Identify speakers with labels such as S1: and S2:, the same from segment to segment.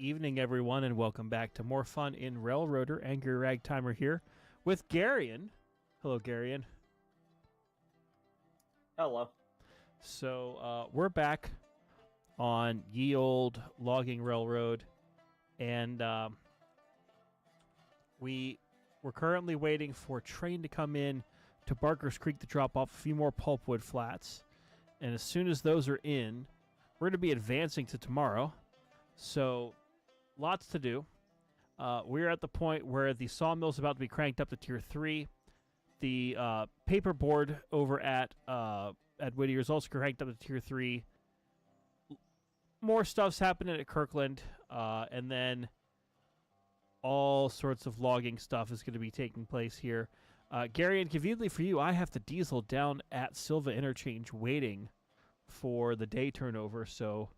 S1: evening, everyone, and welcome back to more fun in Railroader. AngryRagtimer here with Garion. Hello, Garion.
S2: Hello.
S1: So we're back on ye old logging railroad, and we're currently waiting for a train to come in to Barker's Creek to drop off a few more pulpwood flats. And as soon as those are in, we're going to be advancing to tomorrow. So, lots to do. We're at the point where the sawmill's about to be cranked up to Tier 3. The paperboard over at Whittier is also cranked up to Tier 3. More stuff's happening at Kirkland. And then all sorts of logging stuff is going to be taking place here. Gary, and conveniently for you, I have the diesel down at Sylva Interchange waiting for the day turnover, so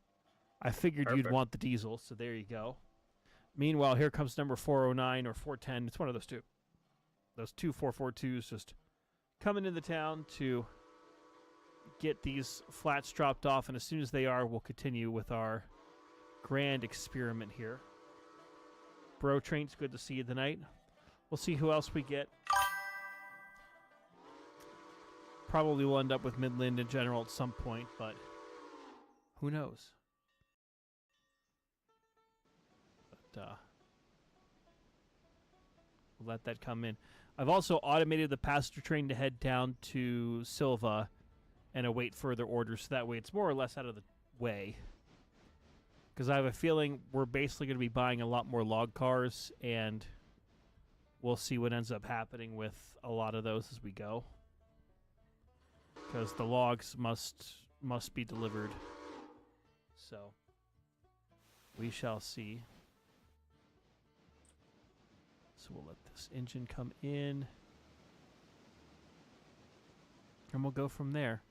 S1: I figured you'd want the diesel, so there you go. Meanwhile, here comes number 409 or 410. It's one of those two. Those two 442s just coming into town to get these flats dropped off, and as soon as they are, we'll continue with our grand experiment here. Bro Train's good to see you tonight. We'll see who else we get. Probably will end up with Midland in general at some point, but who knows? But we'll let that come in. I've also automated the passenger train to head down to Sylva and await further orders, so that way it's more or less out of the way. Because I have a feeling we're basically going to be buying a lot more log cars, and we'll see what ends up happening with a lot of those as we go. Because the logs must be delivered. So, we shall see. So we'll let this engine come in. And we'll go from there.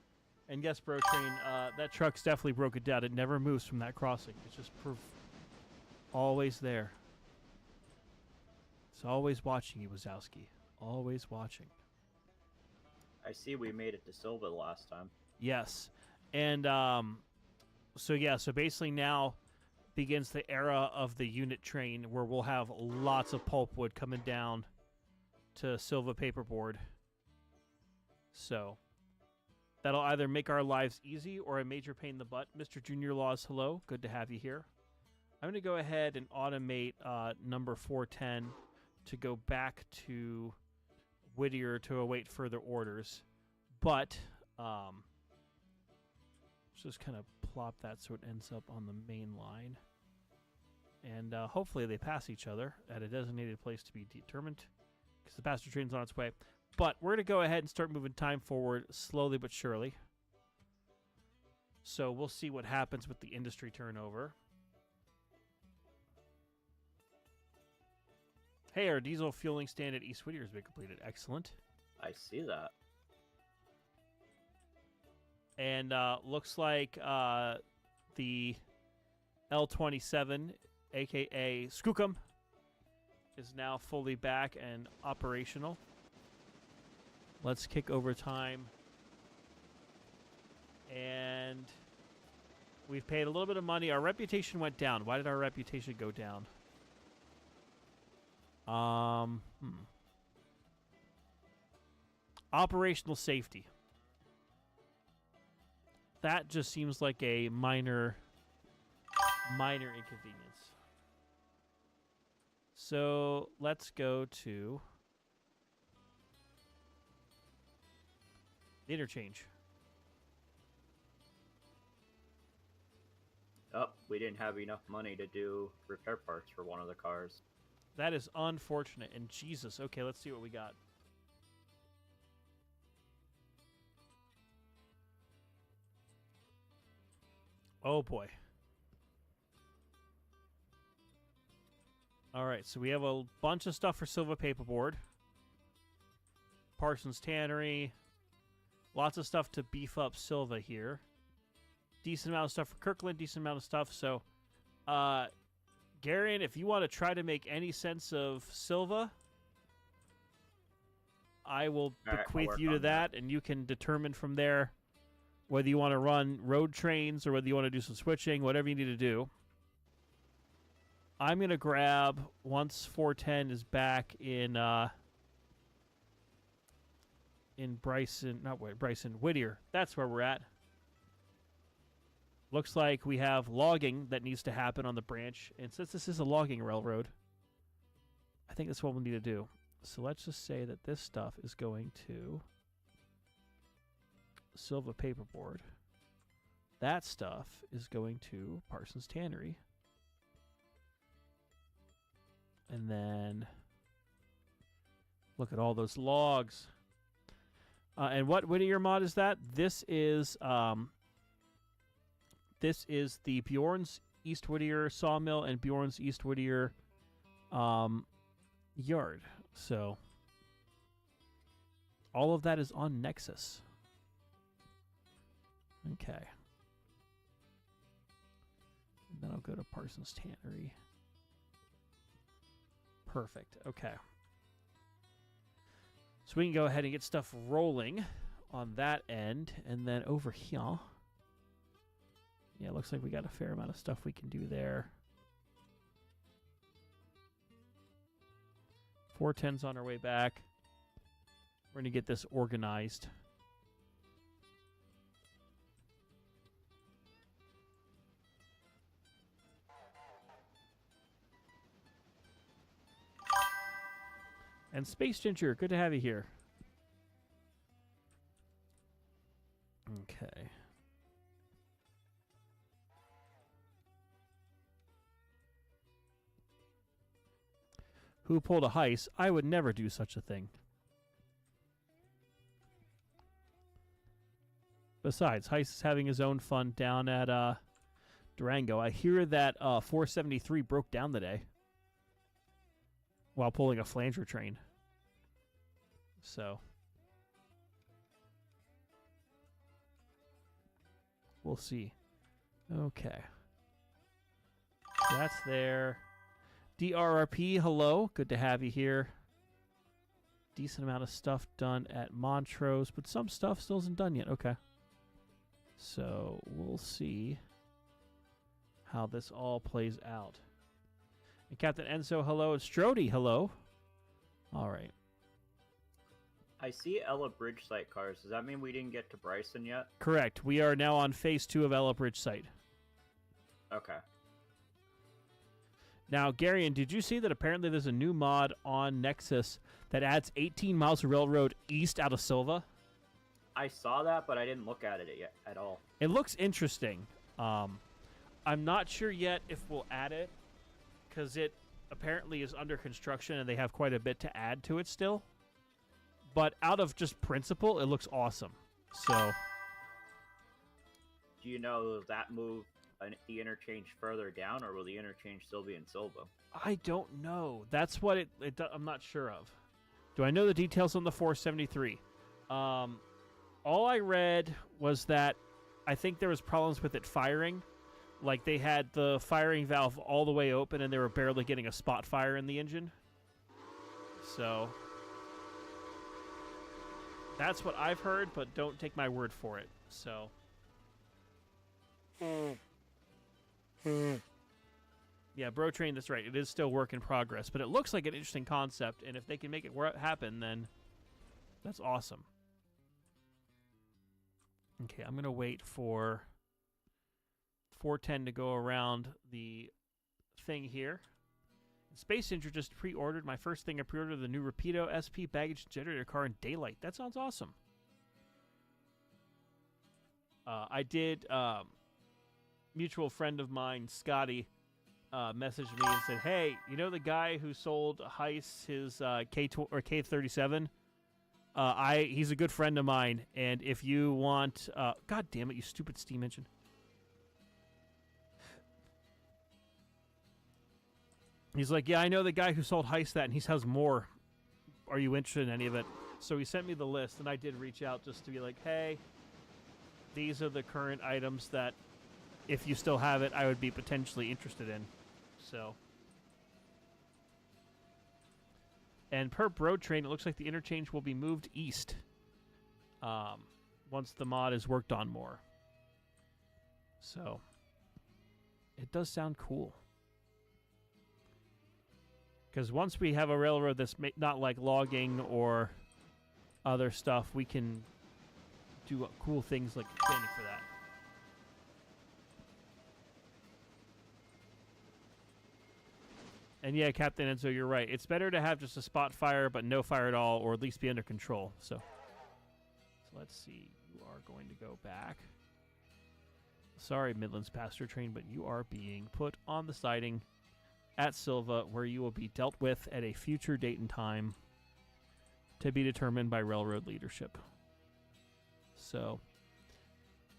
S1: And yes, Bro Train, that truck's definitely broken down. It never moves from that crossing. It's just always there. It's always watching you, Wazowski. Always watching.
S2: I see we made it to Sylva last time.
S1: Yes. And so basically now begins the era of the unit train where we'll have lots of pulpwood coming down to Sylva paperboard. So that'll either make our lives easy or a major pain in the butt. Mr. Junior Laws, hello. Good to have you here. I'm going to go ahead and automate number 410 to go back to Whittier to await further orders. But let's just kind of plop that so it ends up on the main line. And hopefully they pass each other at a designated place to be determined, because the passenger train's on its way. But we're going to go ahead and start moving time forward slowly but surely. So we'll see what happens with the industry turnover. Hey, our diesel fueling stand at East Whittier has been completed. Excellent.
S2: I see that.
S1: And looks like the L27, a.k.a. Skookum, is now fully back and operational. Let's kick over time. And we've paid a little bit of money. Our reputation went down. Why did our reputation go down? Operational safety. That just seems like a minor inconvenience. So let's go to the interchange.
S2: Oh, we didn't have enough money to do repair parts for one of the cars.
S1: That is unfortunate. And Jesus, okay, let's see what we got. Oh boy. Alright, so we have a bunch of stuff for Sylva paperboard. Parsons Tannery. Lots of stuff to beef up Sylva here. Decent amount of stuff for Kirkland, decent amount of stuff. So, Garion, if you want to try to make any sense of Sylva, I will bequeath you to that, and you can determine from there whether you want to run road trains or whether you want to do some switching, whatever you need to do. I'm going to grab, once 410 is back in Whittier. That's where we're at. Looks like we have logging that needs to happen on the branch. And since this is a logging railroad, I think that's what we'll need to do. So let's just say that this stuff is going to Sylva Paperboard. That stuff is going to Parsons Tannery. And then look at all those logs. And what Whittier mod is that? This is the Bjorn's East Whittier sawmill and Bjorn's East Whittier yard. So all of that is on Nexus. Okay. And then I'll go to Parsons Tannery. Perfect. Okay. So we can go ahead and get stuff rolling on that end. And then over here, yeah, it looks like we got a fair amount of stuff we can do there. 410's on our way back. We're going to get this organized. And Space Ginger, good to have you here. Okay. Who pulled a heist? I would never do such a thing. Besides, Heist is having his own fun down at Durango. I hear that 473 broke down today while pulling a flanger train. So we'll see. Okay. That's there. DRRP, hello. Good to have you here. Decent amount of stuff done at Montrose, but some stuff still isn't done yet. Okay. So we'll see how this all plays out. And Captain Enzo, hello. And Strody, hello. All right.
S2: I see Ella Bridge site cars. Does that mean we didn't get to Bryson yet?
S1: Correct. We are now on phase 2 of Ella Bridge site.
S2: Okay.
S1: Now, Garion, did you see that apparently there's a new mod on Nexus that adds 18 miles of railroad east out of Sylva?
S2: I saw that, but I didn't look at it yet at all.
S1: It looks interesting. I'm not sure yet if we'll add it, because it apparently is under construction and they have quite a bit to add to it still. But out of just principle, it looks awesome. So,
S2: do you know that move the interchange further down, or will the interchange still be in Sylva?
S1: I don't know. That's what I'm not sure of. Do I know the details on the 473? All I read was that I think there was problems with it firing. Like they had the firing valve all the way open and they were barely getting a spot fire in the engine. So that's what I've heard, but don't take my word for it. So yeah, Bro Train, that's right. It is still work in progress, but it looks like an interesting concept, and if they can make it happen, then that's awesome. Okay, I'm going to wait for 410 to go around the thing here. Space Ninja just pre-ordered. My first thing I pre-ordered, the new Rapido SP baggage generator car in daylight. That sounds awesome. I did... mutual friend of mine, Scotty, messaged me and said, "Hey, you know the guy who sold Heist his K37? He's a good friend of mine, and if you want, God damn it, you stupid steam engine." He's like, "Yeah, I know the guy who sold Heist that, and he has more. Are you interested in any of it?" So he sent me the list, and I did reach out just to be like, "Hey, these are the current items that, if you still have it, I would be potentially interested in." So, and per Bro Train, it looks like the interchange will be moved east once the mod is worked on more. So, it does sound cool. Because once we have a railroad that's not like logging or other stuff, we can do cool things like expanding for that. And yeah, Captain Enzo, you're right. It's better to have just a spot fire, but no fire at all, or at least be under control. So let's see. You are going to go back. Sorry, Midlands Passenger Train, but you are being put on the siding at Sylva, where you will be dealt with at a future date and time to be determined by railroad leadership. So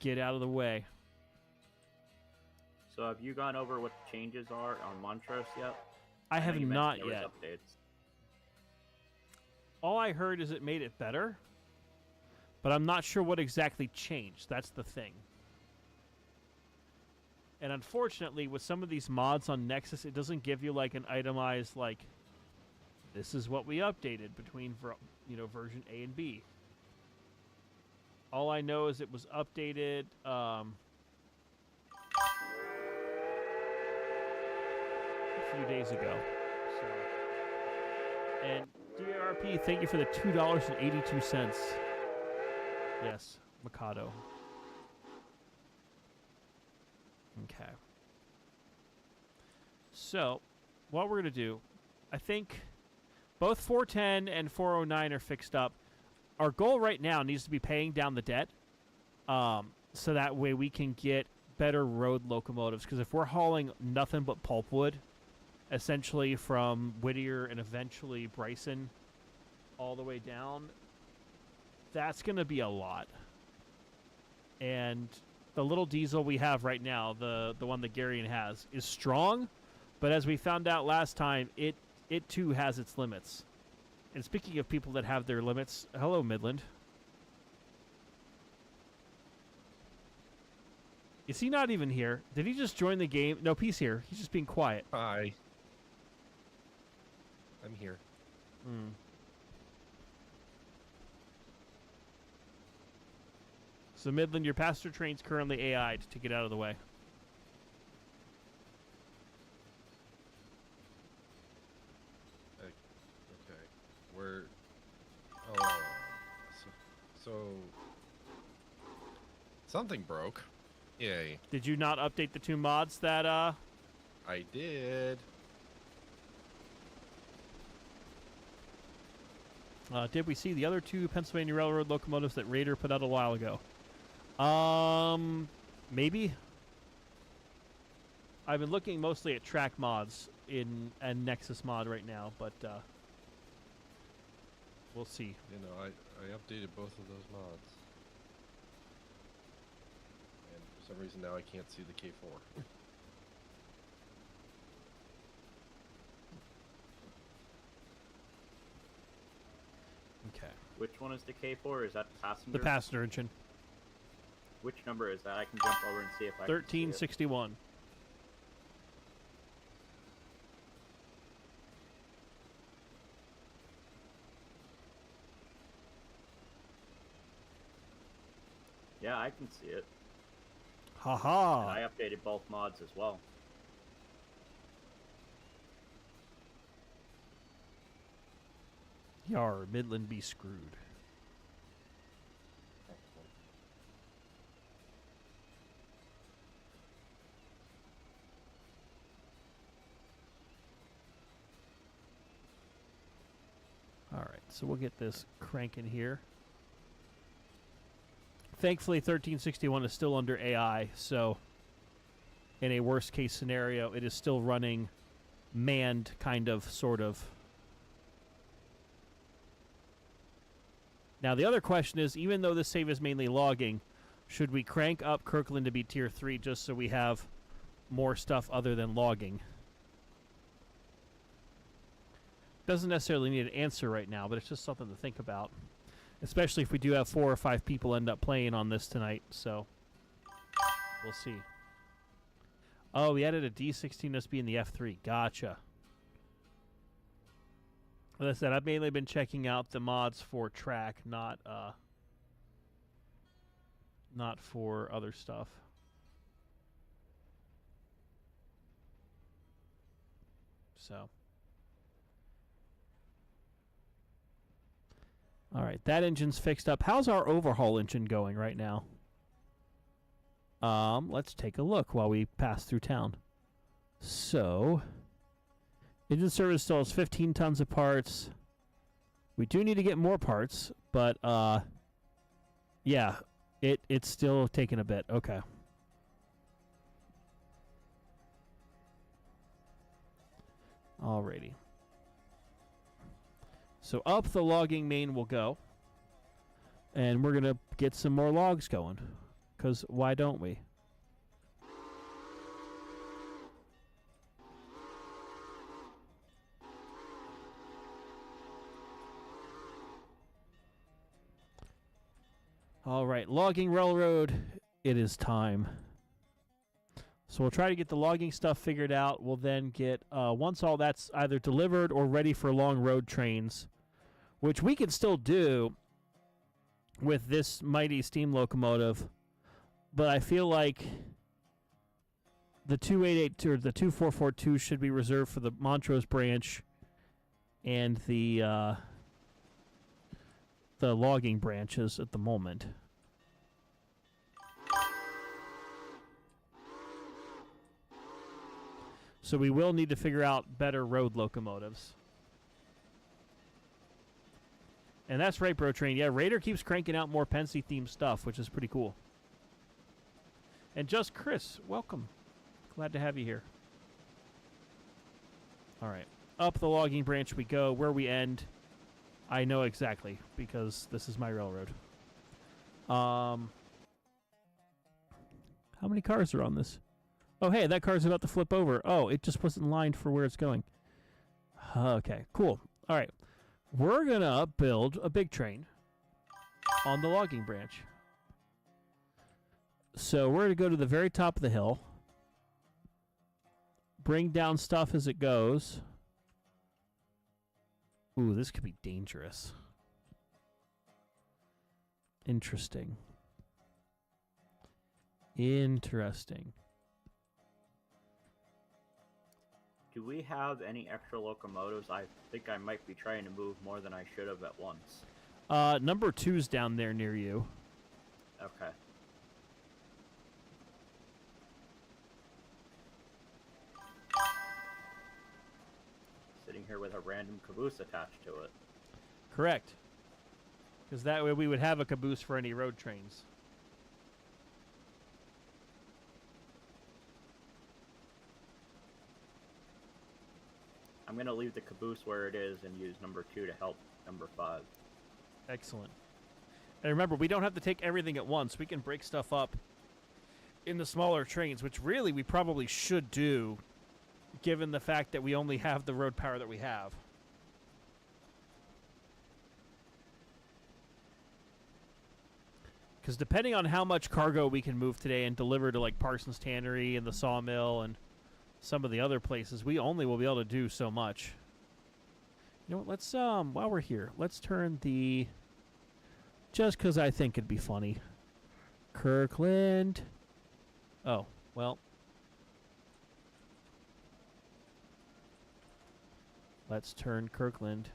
S1: get out of the way.
S2: So have you gone over what the changes are on Montrose yet?
S1: I have
S2: know you
S1: not
S2: mentioned there
S1: yet.
S2: was updates.
S1: All I heard is it made it better, but I'm not sure what exactly changed. That's the thing. And unfortunately, with some of these mods on Nexus, it doesn't give you like an itemized, like, this is what we updated between, version A and B. All I know is it was updated a few days ago. So, and DRP, thank you for the $2.82. Yes, Mikado. Okay. So, what we're going to do, I think both 410 and 409 are fixed up. Our goal right now needs to be paying down the debt, so that way we can get better road locomotives. Because if we're hauling nothing but pulpwood, essentially from Whittier and eventually Bryson all the way down, that's going to be a lot. And the little diesel we have right now, the one that Garion has, is strong, but as we found out last time, it too has its limits. And speaking of people that have their limits, hello, Midland. Is he not even here? Did he just join the game? No, he's here. He's just being quiet.
S3: Hi. I'm here.
S1: So, Midland, your passenger train's currently AI'd to get out of the way.
S3: Okay. We're... Oh. So... Something broke. Yay.
S1: Did you not update the two mods that,
S3: I did.
S1: Did we see the other two Pennsylvania Railroad locomotives that Raider put out a while ago? Maybe. I've been looking mostly at track mods in a Nexus mod right now, but we'll see.
S3: You know, I updated both of those mods. And for some reason now I can't see the K4.
S1: Okay.
S2: Which one is the K4? Is that the passenger?
S1: The passenger engine.
S2: Which number is that? I can jump over and see if I can see it.
S1: 1361.
S2: Yeah, I can see it.
S1: Haha.
S2: And I updated both mods as well.
S1: Yar, Midland be screwed. Alright, so we'll get this cranking here. Thankfully, 1361 is still under AI, so in a worst case scenario, it is still running manned, kind of, sort of. Now, the other question is, even though this save is mainly logging, should we crank up Kirkland to be tier 3 just so we have more stuff other than logging? Doesn't necessarily need an answer right now, but it's just something to think about. Especially if we do have 4 or 5 people end up playing on this tonight, so we'll see. Oh, we added a D16 SB in the F3. Gotcha. As I said, I've mainly been checking out the mods for track, not for other stuff. So, All right, that engine's fixed up. How's our overhaul engine going right now? Let's take a look while we pass through town. So, engine service still has 15 tons of parts. We do need to get more parts, but yeah, it's still taking a bit. Okay. Alrighty. So up the logging main will go. And we're going to get some more logs going. Because why don't we? Alright, logging railroad. It is time. So we'll try to get the logging stuff figured out. We'll then get, once all that's either delivered or ready for long road trains, which we can still do with this mighty steam locomotive, but I feel like the 288 or the 2442 should be reserved for the Montrose branch and the logging branches at the moment. So we will need to figure out better road locomotives. And that's right, Bro Train. Yeah, Raider keeps cranking out more Pensy-themed stuff, which is pretty cool. And Just Chris, welcome. Glad to have you here. All right. Up the logging branch we go. Where we end, I know exactly, because this is my railroad. How many cars are on this? Oh, hey, that car's about to flip over. Oh, it just wasn't lined for where it's going. Okay, cool. All right. We're going to build a big train on the logging branch. So we're going to go to the very top of the hill, bring down stuff as it goes. Ooh, this could be dangerous. Interesting. Interesting.
S2: Do we have any extra locomotives? I think I might be trying to move more than I should have at once.
S1: Number 2's down there near you.
S2: Okay. Sitting here with a random caboose attached to it.
S1: Correct. Because that way we would have a caboose for any road trains.
S2: I'm going to leave the caboose where it is and use number 2 to help number 5.
S1: Excellent. And remember, we don't have to take everything at once. We can break stuff up in the smaller trains, which really we probably should do, given the fact that we only have the road power that we have. Because depending on how much cargo we can move today and deliver to like Parsons Tannery and the sawmill and some of the other places, we only will be able to do so much. You know what, let's, while we're here, let's turn the, just because I think it'd be funny, Kirkland. Oh, well. Let's turn Kirkland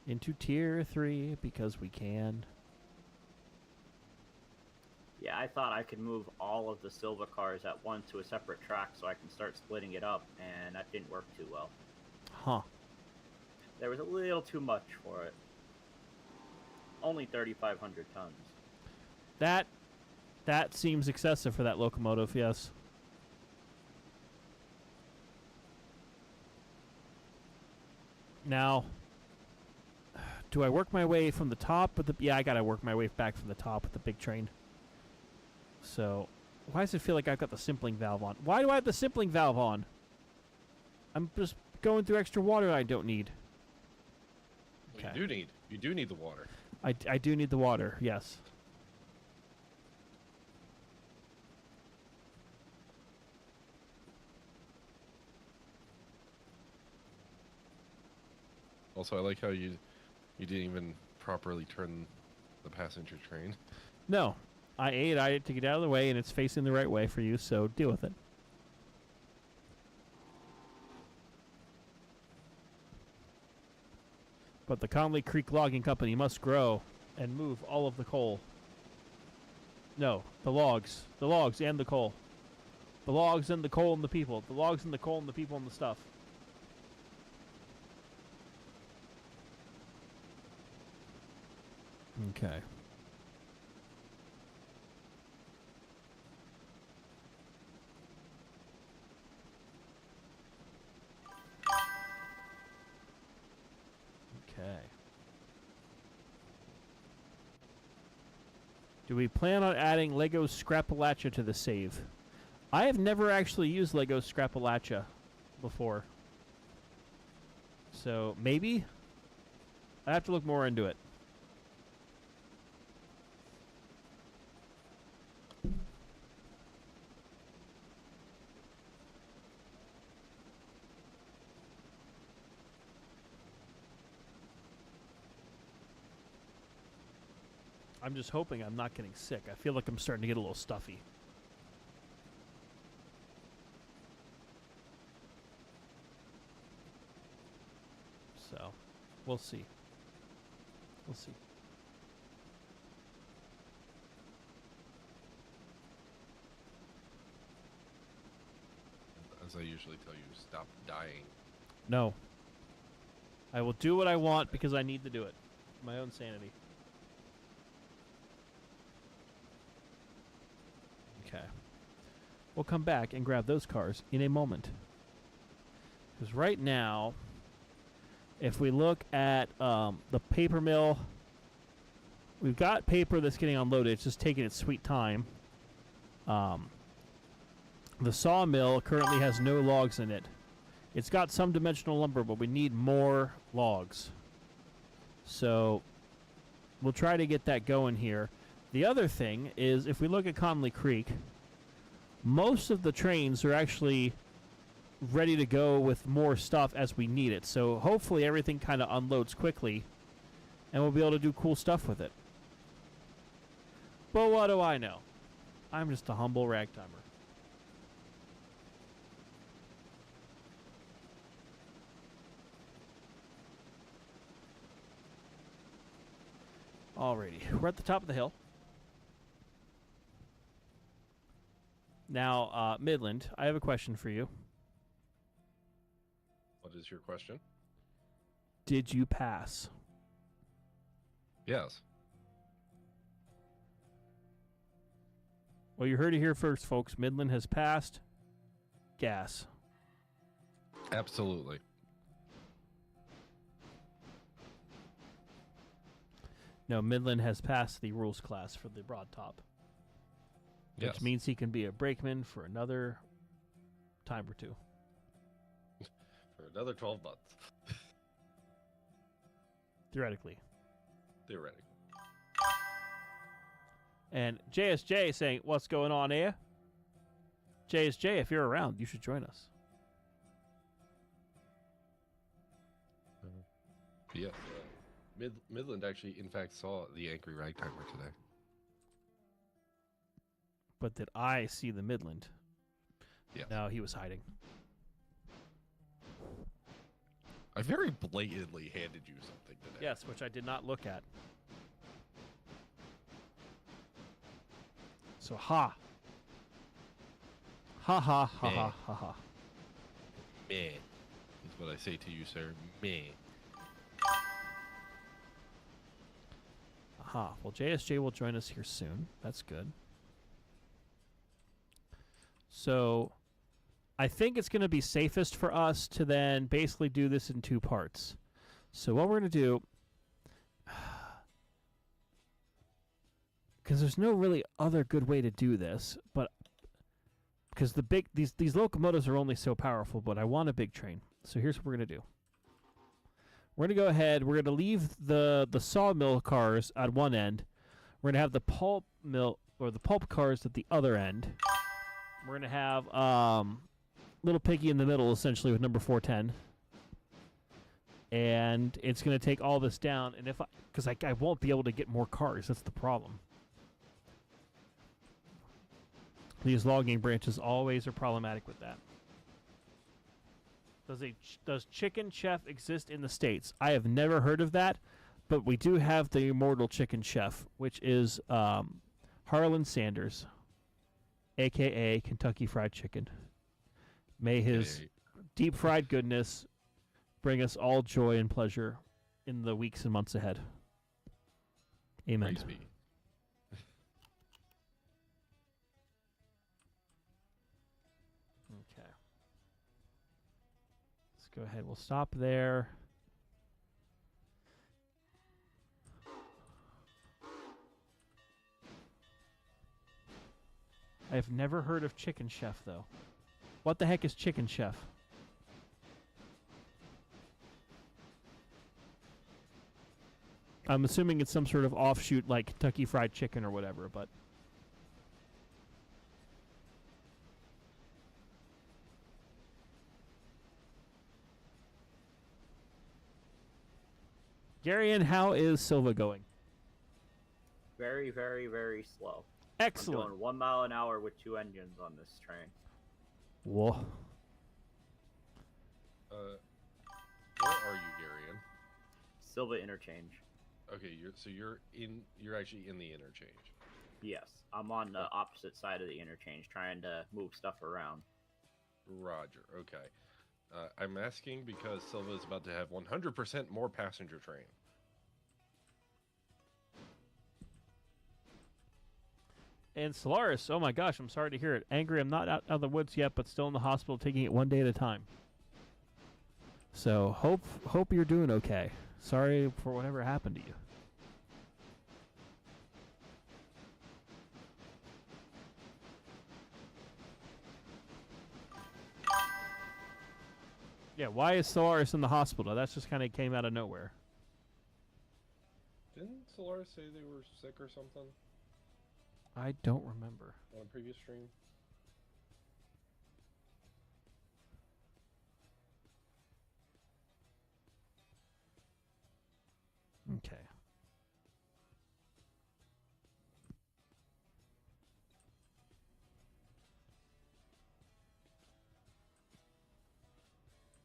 S1: into Tier 3 because we can.
S2: Yeah, I thought I could move all of the Sylva cars at once to a separate track so I can start splitting it up, and that didn't work too well.
S1: Huh.
S2: There was a little too much for it. Only 3,500 tons.
S1: That seems excessive for that locomotive, yes. Now, do I work my way from the top of the... Yeah, I gotta work my way back from the top with the big train. So, why does it feel like I've got the simpling valve on? Why do I have the simpling valve on? I'm just going through extra water I don't need.
S3: Okay. You do need the water.
S1: I do need the water, yes.
S3: Also, I like how you didn't even properly turn the passenger train.
S1: No. I ate to get out of the way, and it's facing the right way for you, so deal with it. But the Conley Creek Logging Company must grow and move all of the coal. No, the logs. The logs and the coal. The logs and the coal and the people. The logs and the coal and the people and the stuff. Okay. Okay. Do we plan on adding Lego Scrapalacha to the save? I have never actually used Lego Scrapalacha before. So, maybe? I have to look more into it. I'm just hoping I'm not getting sick. I feel like I'm starting to get a little stuffy. So, we'll see. We'll see.
S3: As I usually tell you, stop dying.
S1: No. I will do what I want because I need to do it. For my own sanity. Okay. We'll come back and grab those cars in a moment. Because right now, if we look at the paper mill, we've got paper that's getting unloaded. It's just taking its sweet time. The sawmill currently has no logs in it. It's got some dimensional lumber, but we need more logs. So we'll try to get that going here. The other thing is, if we look at Conley Creek, most of the trains are actually ready to go with more stuff as we need it. So hopefully everything kind of unloads quickly, and we'll be able to do cool stuff with it. But what do I know? I'm just a humble ragtimer. Alrighty, we're at the top of the hill. Now, Midland, I have a question for you.
S3: What is your question?
S1: Did you pass?
S3: Yes.
S1: Well, you heard it here first, folks. Midland has passed gas.
S3: Absolutely.
S1: No, Midland has passed the rules class for the broad top.
S3: Yes.
S1: Which means he can be a brakeman for another time or two.
S3: For another 12 months.
S1: Theoretically.
S3: Theoretically.
S1: And JSJ saying, what's going on here? JSJ, if you're around, you should join us.
S3: Yeah. Midland actually, in fact, saw the AngryRagtimer today.
S1: But did I see the Midland?
S3: Yes.
S1: No, he was hiding.
S3: I very blatantly handed you something today.
S1: Yes, which I did not look at. So, ha. Ha ha ha
S3: Meh.
S1: ha ha ha.
S3: Meh. Is what I say to you, sir. Meh.
S1: Aha. Well, JSJ will join us here soon. That's good. So, I think it's going to be safest for us to then basically do this in two parts. So, what we're going to do, because there's no really other good way to do this, but because these locomotives are only so powerful, but I want a big train. So, here's what we're going to do. We're going to go ahead. We're going to leave the sawmill cars at one end. We're going to have the pulp mill or the pulp cars at the other end. We're going to have Little Piggy in the middle, essentially, with number 410. And it's going to take all this down. And because I won't be able to get more cars. That's the problem. These logging branches always are problematic with that. Does Chicken Chef exist in the States? I have never heard of that, but we do have the immortal Chicken Chef, which is Harlan Sanders, a.k.a. Kentucky Fried Chicken. May his deep fried goodness bring us all joy and pleasure in the weeks and months ahead. Amen.
S3: Praise be.
S1: Okay. Let's go ahead. We'll stop there. I've never heard of Chicken Chef, though. What the heck is Chicken Chef? I'm assuming it's some sort of offshoot like Kentucky Fried Chicken or whatever, but... Garion, how is Sylva going?
S2: Very, very, very slow.
S1: Excellent.
S2: I'm going 1 mile an hour with 2 engines on this train.
S1: Whoa.
S3: Where are you, Garion?
S2: Sylva interchange.
S3: Okay, you're actually in the interchange.
S2: Yes, I'm on the opposite side of the interchange trying to move stuff around.
S3: Roger. Okay. I'm asking because Sylva is about to have 100% more passenger train.
S1: And Solaris, oh my gosh, I'm sorry to hear it. Angry, I'm not out of the woods yet, but still in the hospital, taking it one day at a time. So hope you're doing okay. Sorry for whatever happened to you. Yeah, why is Solaris in the hospital? That's just kind of came out of nowhere.
S3: Didn't Solaris say they were sick or something
S1: I don't remember.
S3: on a previous stream?
S1: Okay.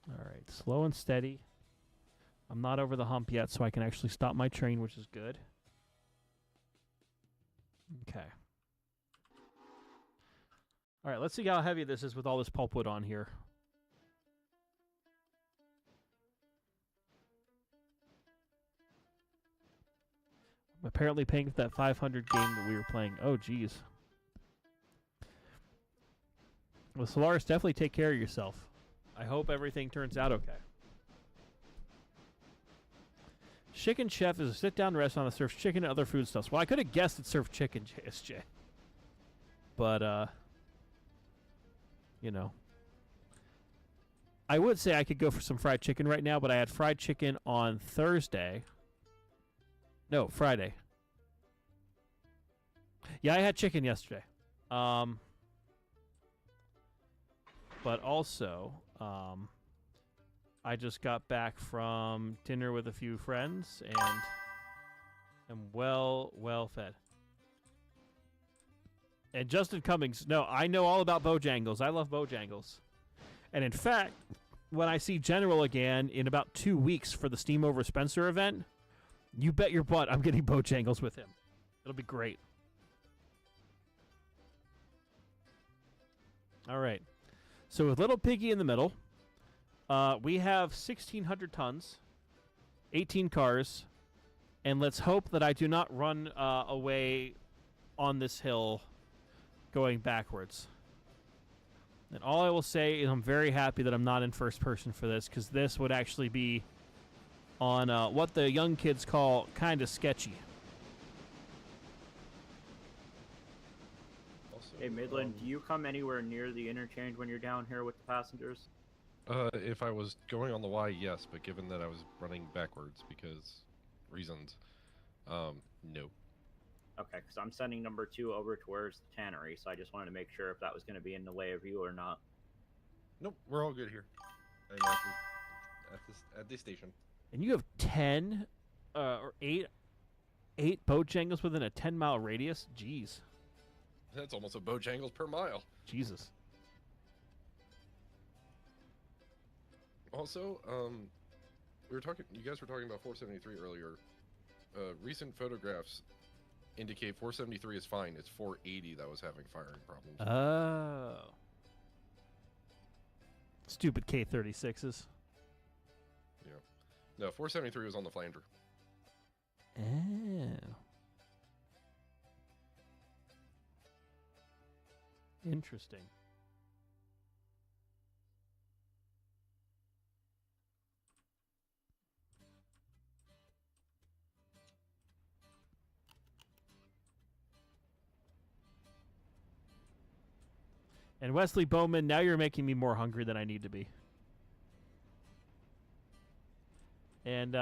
S1: All right, slow and steady. I'm not over the hump yet, so I can actually stop my train, which is good. Okay. All right, let's see how heavy this is with all this pulpwood on here. I'm apparently paying for that 500 game that we were playing. Oh, geez. Well, Solaris, definitely take care of yourself. I hope everything turns out okay. Chicken Chef is a sit-down restaurant that serves chicken and other foodstuffs. Well, I could have guessed it served chicken, JSJ. But, you know. I would say I could go for some fried chicken right now, but I had fried chicken on Thursday. No, Friday. Yeah, I had chicken yesterday. But also, I just got back from dinner with a few friends and am well fed. And Justin Cummings, no, I know all about Bojangles. I love Bojangles. And in fact, when I see General again in about 2 weeks for the Steam Over Spencer event, you bet your butt I'm getting Bojangles with him. It'll be great. All right. So with Little Piggy in the middle, we have 1,600 tons, 18 cars, and let's hope that I do not run away on this hill going backwards. And all I will say is I'm very happy that I'm not in first person for this, because this would actually be on what the young kids call kind of sketchy.
S3: Also,
S2: Hey, Midland, do you come anywhere near the interchange when you're down here with the passengers?
S3: if I was going on the Y, yes, but given that I was running backwards because reasons, no.
S2: Okay, because I'm sending number 2 over towards the tannery, so I just wanted to make sure if that was going to be in the way of you or not.
S3: Nope, we're all good here. I'm at this station.
S1: And you have 10 or 8 Bojangles within a 10-mile radius? Jeez.
S3: That's almost a Bojangles per mile.
S1: Jesus.
S3: Also, we were talking. You guys were talking about 473 earlier. Recent photographs indicate 473 is fine. It's 480 that was having firing problems.
S1: Oh. Stupid K-36s.
S3: Yeah. No, 473 was on the flanger.
S1: Oh. Interesting. And Wesley Bowman, now you're making me more hungry than I need to be. And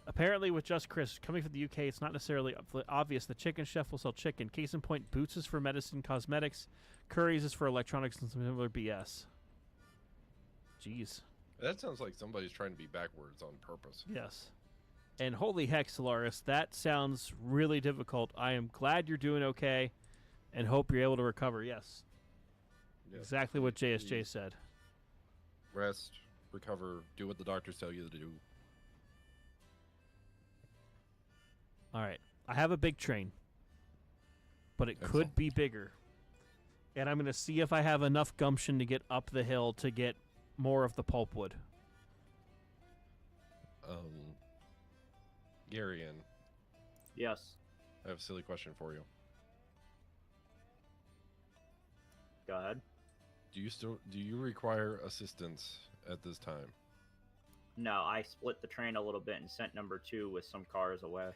S1: apparently with Just Chris coming from the UK, it's not necessarily obvious the Chicken Chef will sell chicken. Case in point, Boots is for medicine, cosmetics. Curry's is for electronics and some similar BS. Jeez.
S3: That sounds like somebody's trying to be backwards on purpose.
S1: Yes. And holy heck, Solaris, that sounds really difficult. I am glad you're doing okay and hope you're able to recover. Yes.
S3: Yes.
S1: Exactly what JSJ
S3: Please
S1: said.
S3: Rest, recover, do what the doctors tell you to do.
S1: All right. I have a big train, but it could be bigger. And I'm going to see if I have enough gumption to get up the hill to get more of the pulpwood.
S3: Garion,
S2: Yes.
S3: I have a silly question for you.
S2: Go ahead.
S3: Do you require assistance at this time?
S2: No, I split the train a little bit and sent number 2 with some cars away.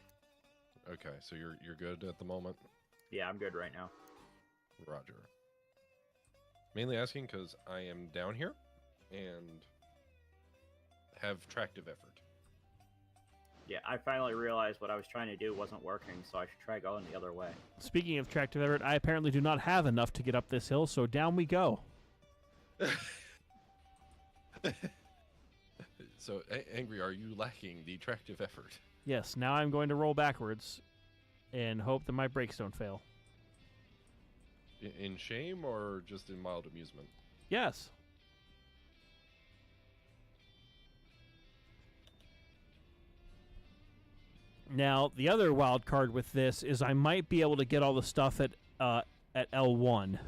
S3: Okay, so you're good at the moment?
S2: Yeah, I'm good right now.
S3: Roger. Mainly asking because I am down here and have tractive effort.
S2: Yeah, I finally realized what I was trying to do wasn't working, so I should try going the other way.
S1: Speaking of tractive effort, I apparently do not have enough to get up this hill, so down we go.
S3: So, Angry, are you lacking the tractive effort?
S1: Yes, now I'm going to roll backwards and hope that my brakes don't fail.
S3: In shame or just in mild amusement?
S1: Yes. Now, the other wild card with this is I might be able to get all the stuff at L1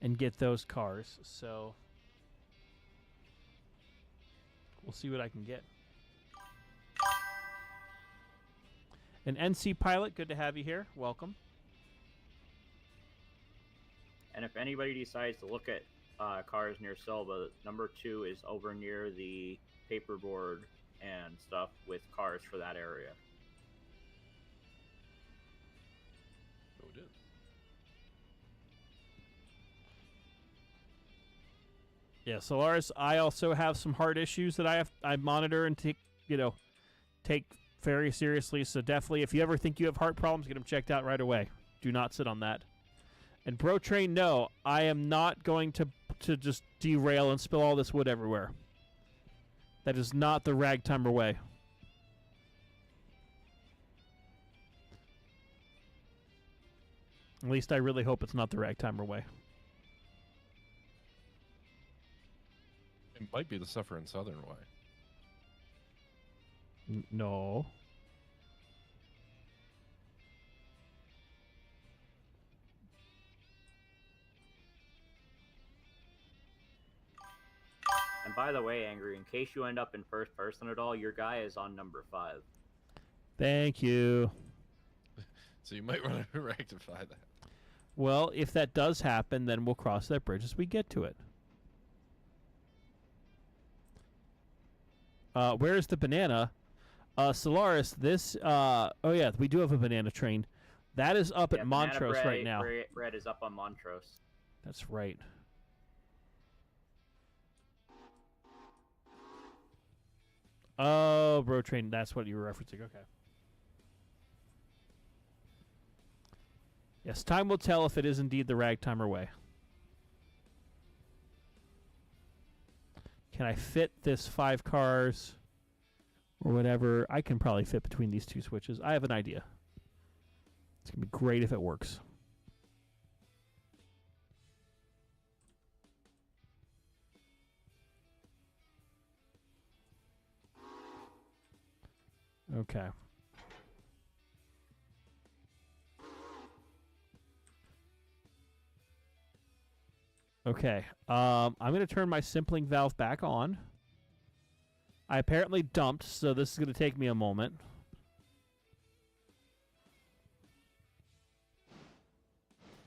S1: and get those cars. So we'll see what I can get. An NC pilot, good to have you here. Welcome.
S2: And if anybody decides to look at cars near Sylva, number 2 is over near the paperboard and stuff with cars for that area.
S3: Oh, it is.
S1: Yeah, Solaris, I also have some heart issues that I monitor and take very seriously. So definitely, if you ever think you have heart problems, get them checked out right away. Do not sit on that. And Bro Train, no, I am not going to just derail and spill all this wood everywhere. That is not the Ragtimer way. At least I really hope it's not the Ragtimer way.
S3: It might be the Suffering Southern way.
S1: No.
S2: And by the way, Angry, in case you end up in first person at all, your guy is on number 5.
S1: Thank you.
S3: So you might want to rectify that.
S1: Well, if that does happen, then we'll cross that bridge as we get to it. Where's the banana? Solaris, this... oh, yeah, we do have a banana train. That is up at Montrose right now.
S2: Bread is up on Montrose.
S1: That's right. Oh, Bro Train, that's what you were referencing. Okay. Yes, time will tell if it is indeed the Ragtimer way. Can I fit this 5 cars or whatever? I can probably fit between these 2 switches. I have an idea. It's going to be great if it works. Okay. Okay. I'm going to turn my simpling valve back on. I apparently dumped, so this is going to take me a moment.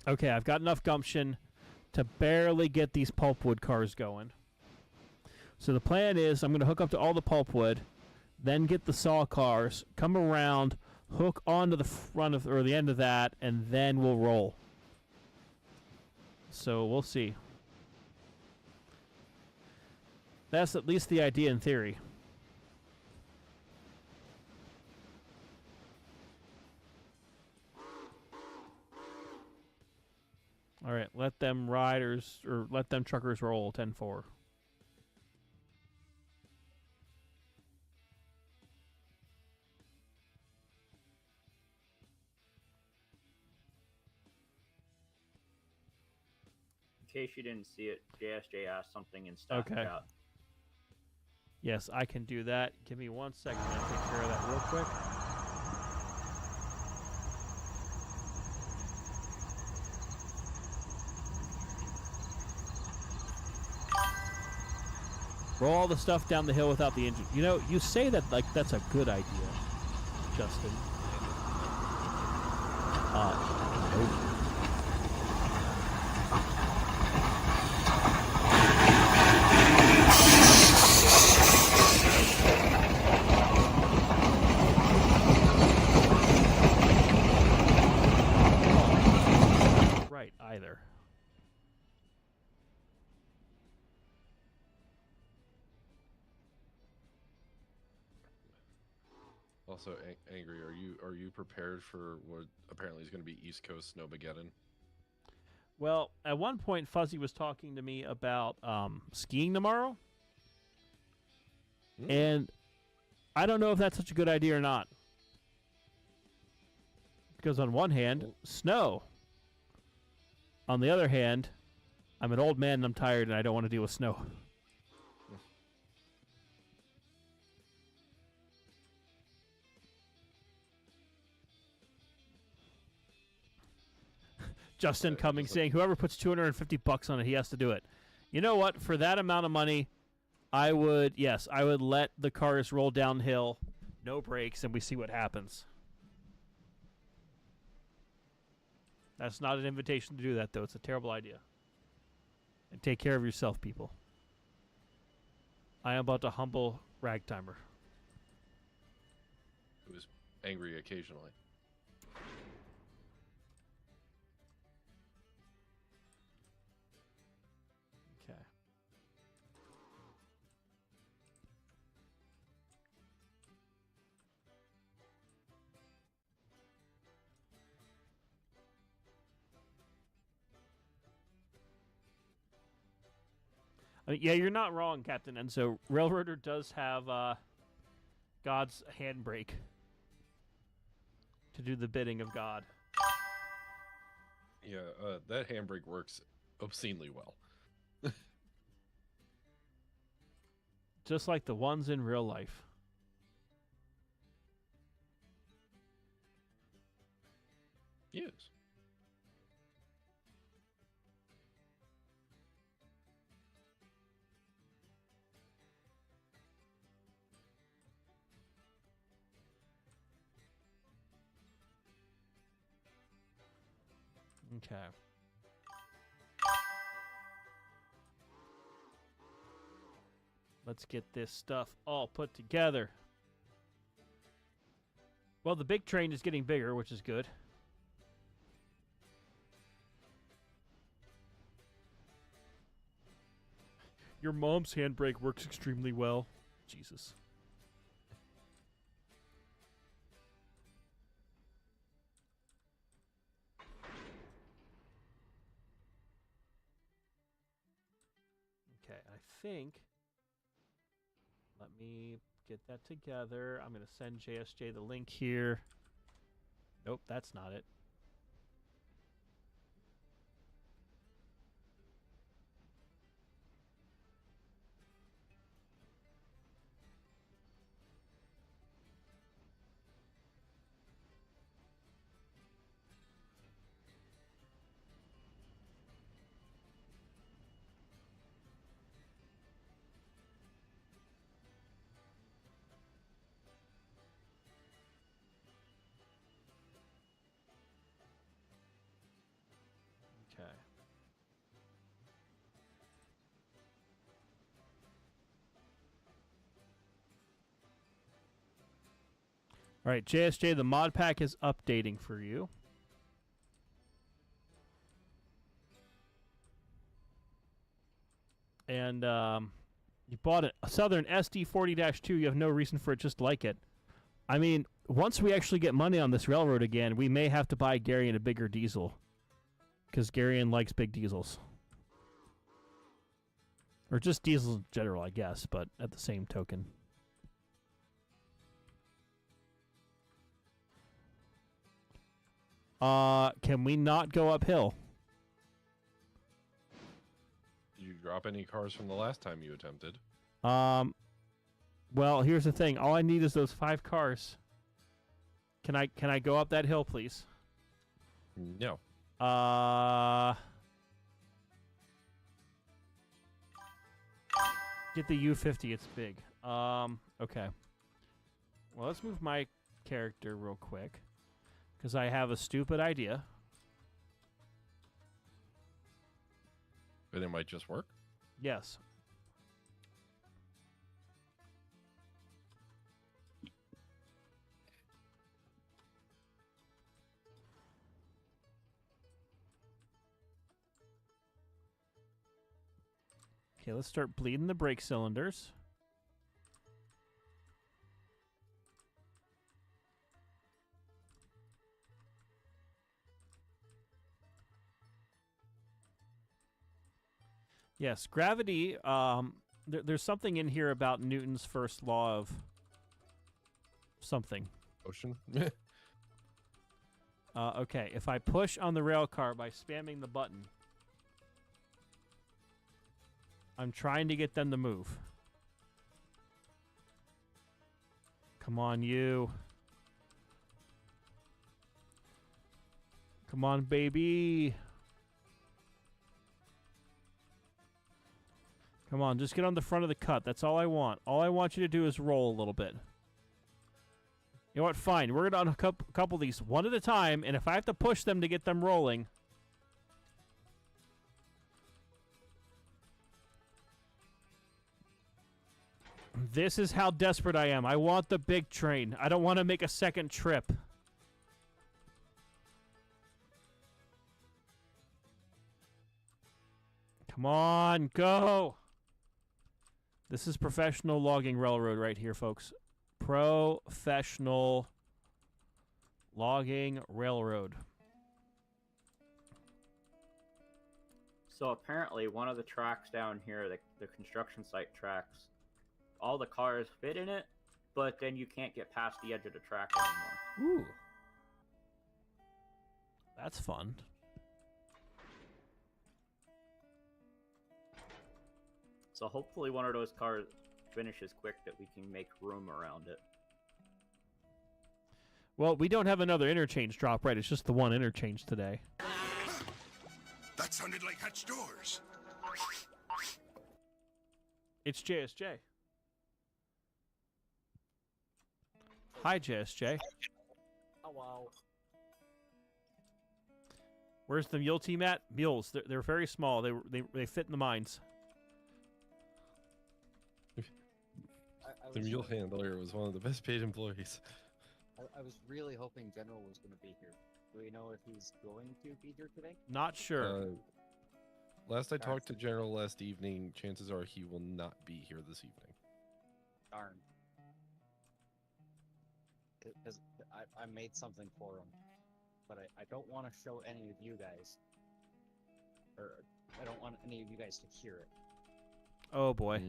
S1: Okay, I've got enough gumption to barely get these pulpwood cars going. So the plan is I'm going to hook up to all the pulpwood, then get the saw cars, come around, hook onto the front of or the end of that, and then we'll roll. So we'll see. That's at least the idea in theory. All right, let them riders or let them truckers roll 10-4.
S2: In case you didn't see it, JSJ asked something in stock
S1: Okay.
S2: chat.
S1: Yes, I can do that. Give me 1 second. I'm going to take care of that real quick. Roll all the stuff down the hill without the engine. You know, you say that like that's a good idea, Justin. Nope. Right, either.
S3: Also, Angry, are you prepared for what apparently is going to be East Coast Snowmageddon?
S1: Well, at one point, Fuzzy was talking to me about skiing tomorrow, and I don't know if that's such a good idea or not. Because on one hand, snow. On the other hand, I'm an old man and I'm tired and I don't want to deal with snow. Justin Cummings saying, whoever puts $250 on it, he has to do it. You know what? For that amount of money, I would let the cars roll downhill, no brakes, and we see what happens. That's not an invitation to do that, though. It's a terrible idea. And take care of yourself, people. I am about to humble Ragtimer.
S3: Who is angry occasionally.
S1: Okay. Yeah, you're not wrong, Captain. And so Railroader does have God's handbrake to do the bidding of God.
S3: Yeah, that handbrake works obscenely well.
S1: Just like the ones in real life.
S3: Yes.
S1: Okay. Let's get this stuff all put together. Well, the big train is getting bigger, which is good. Your mom's handbrake works extremely well. Jesus. Okay, I think... Let me get that together. I'm going to send JSJ the link here. Nope, that's not it. All right, JSJ, the mod pack is updating for you. And you bought a Southern SD40-2. You have no reason for it, just like it. I mean, once we actually get money on this railroad again, we may have to buy Garion a bigger diesel. Because Garion likes big diesels. Or just diesels in general, I guess, but at the same token. Can we not go uphill?
S3: Did you drop any cars from the last time you attempted?
S1: Well, here's the thing. All I need is those 5 cars. Can I go up that hill, please?
S3: No.
S1: Get the U50. It's big. Okay. Well, let's move my character real quick. Because I have a stupid idea.
S3: And it might just work?
S1: Yes. Okay, let's start bleeding the brake cylinders. Yes, gravity, there's something in here about Newton's first law of something.
S3: Ocean?
S1: Okay, if I push on the rail car by spamming the button, I'm trying to get them to move. Come on, you. Come on, baby. Come on, just get on the front of the cut. That's all I want. All I want you to do is roll a little bit. You know what? Fine. We're going to a couple of these one at a time, and if I have to push them to get them rolling... This is how desperate I am. I want the big train. I don't want to make a second trip. Come on, go! This is professional logging railroad right here, folks. Professional logging railroad.
S2: So apparently one of the tracks down here, the construction site tracks, all the cars fit in it, but then you can't get past the edge of the track anymore.
S1: Ooh. That's fun.
S2: So hopefully one of those cars finishes quick that we can make room around it.
S1: Well, we don't have another interchange drop, right? It's just the one interchange today.
S4: That sounded like hatch doors.
S1: It's JSJ. Hi, JSJ.
S5: Hello.
S1: Where's the mule team at? Mules. They're very small. They fit in the mines.
S3: The mule handler was one of the best paid employees.
S5: I was really hoping General was going to be here. Do we know if he's going to be here today?
S1: Not sure.
S3: Last I talked to General last evening, chances are he will not be here this evening.
S5: Darn. Because I made something for him, but I don't want to show any of you guys. Or I don't want any of you guys to hear it.
S1: Oh boy.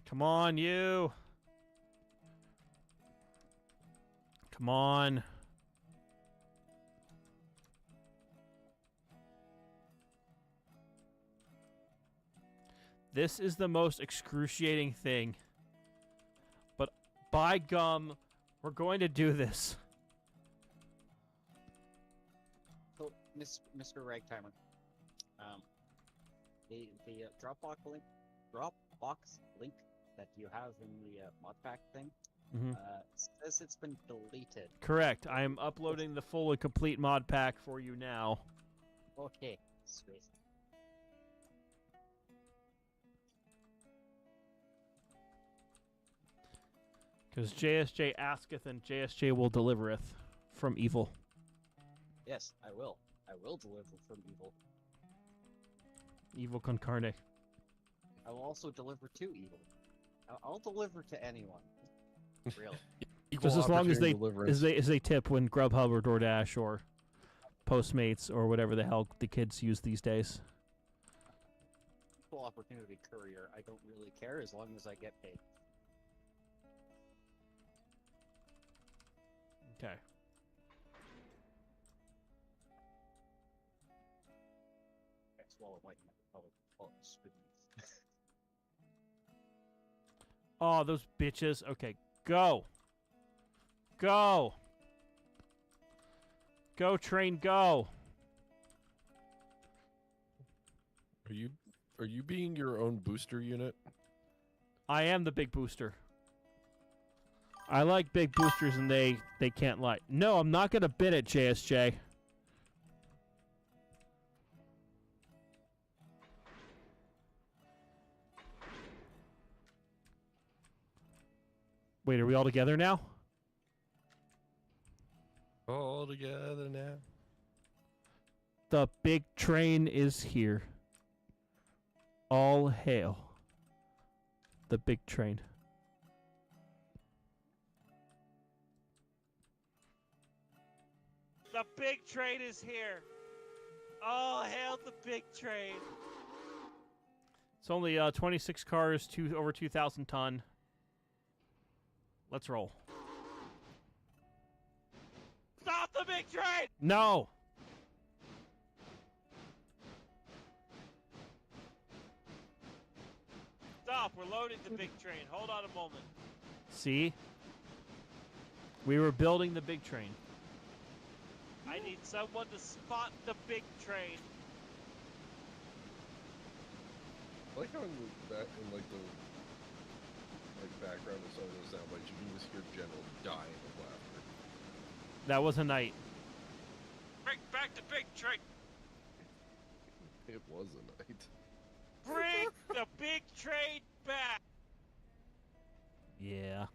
S1: Come on, you. Come on. This is the most excruciating thing. But by gum, we're going to do this.
S5: So, Mr. Ragtimer, the Dropbox link that you have in the mod pack thing says it's been deleted.
S1: Correct. I am uploading the full and complete mod pack for you now.
S5: Okay, sweet.
S1: Because JSJ asketh and JSJ will delivereth from evil.
S5: Yes, I will. I will deliver from evil.
S1: Evil con carne.
S5: I will also deliver to evil. I'll deliver to anyone. Really.
S1: Just as long as they
S3: deliverance.
S1: as they tip when Grubhub or DoorDash or Postmates or whatever the hell the kids use these days.
S5: Full opportunity courier. I don't really care as long as I get paid.
S1: Okay.
S5: I swallow white and probably spoon.
S1: Oh, those bitches. Okay, go. Go. Go, train, go.
S3: Are you being your own booster unit?
S1: I am the big booster. I like big boosters and they can't lie. No, I'm not going to bid it, JSJ. Wait, are we all together now?
S3: All together now.
S1: The big train is here. All hail the big train. The big train is here. All hail the big train. It's only 26 cars, over 2,000 ton. Let's roll. Stop the big train! No! Stop, we're loading the big train. Hold on a moment. See? We were building the big train. I need someone to spot the big train.
S3: I like how in the background of some of those sound bites, you can just hear General dying of laughter.
S1: That was a night.
S6: Bring back the big train.
S3: It was a night.
S1: Bring the big train back! Yeah.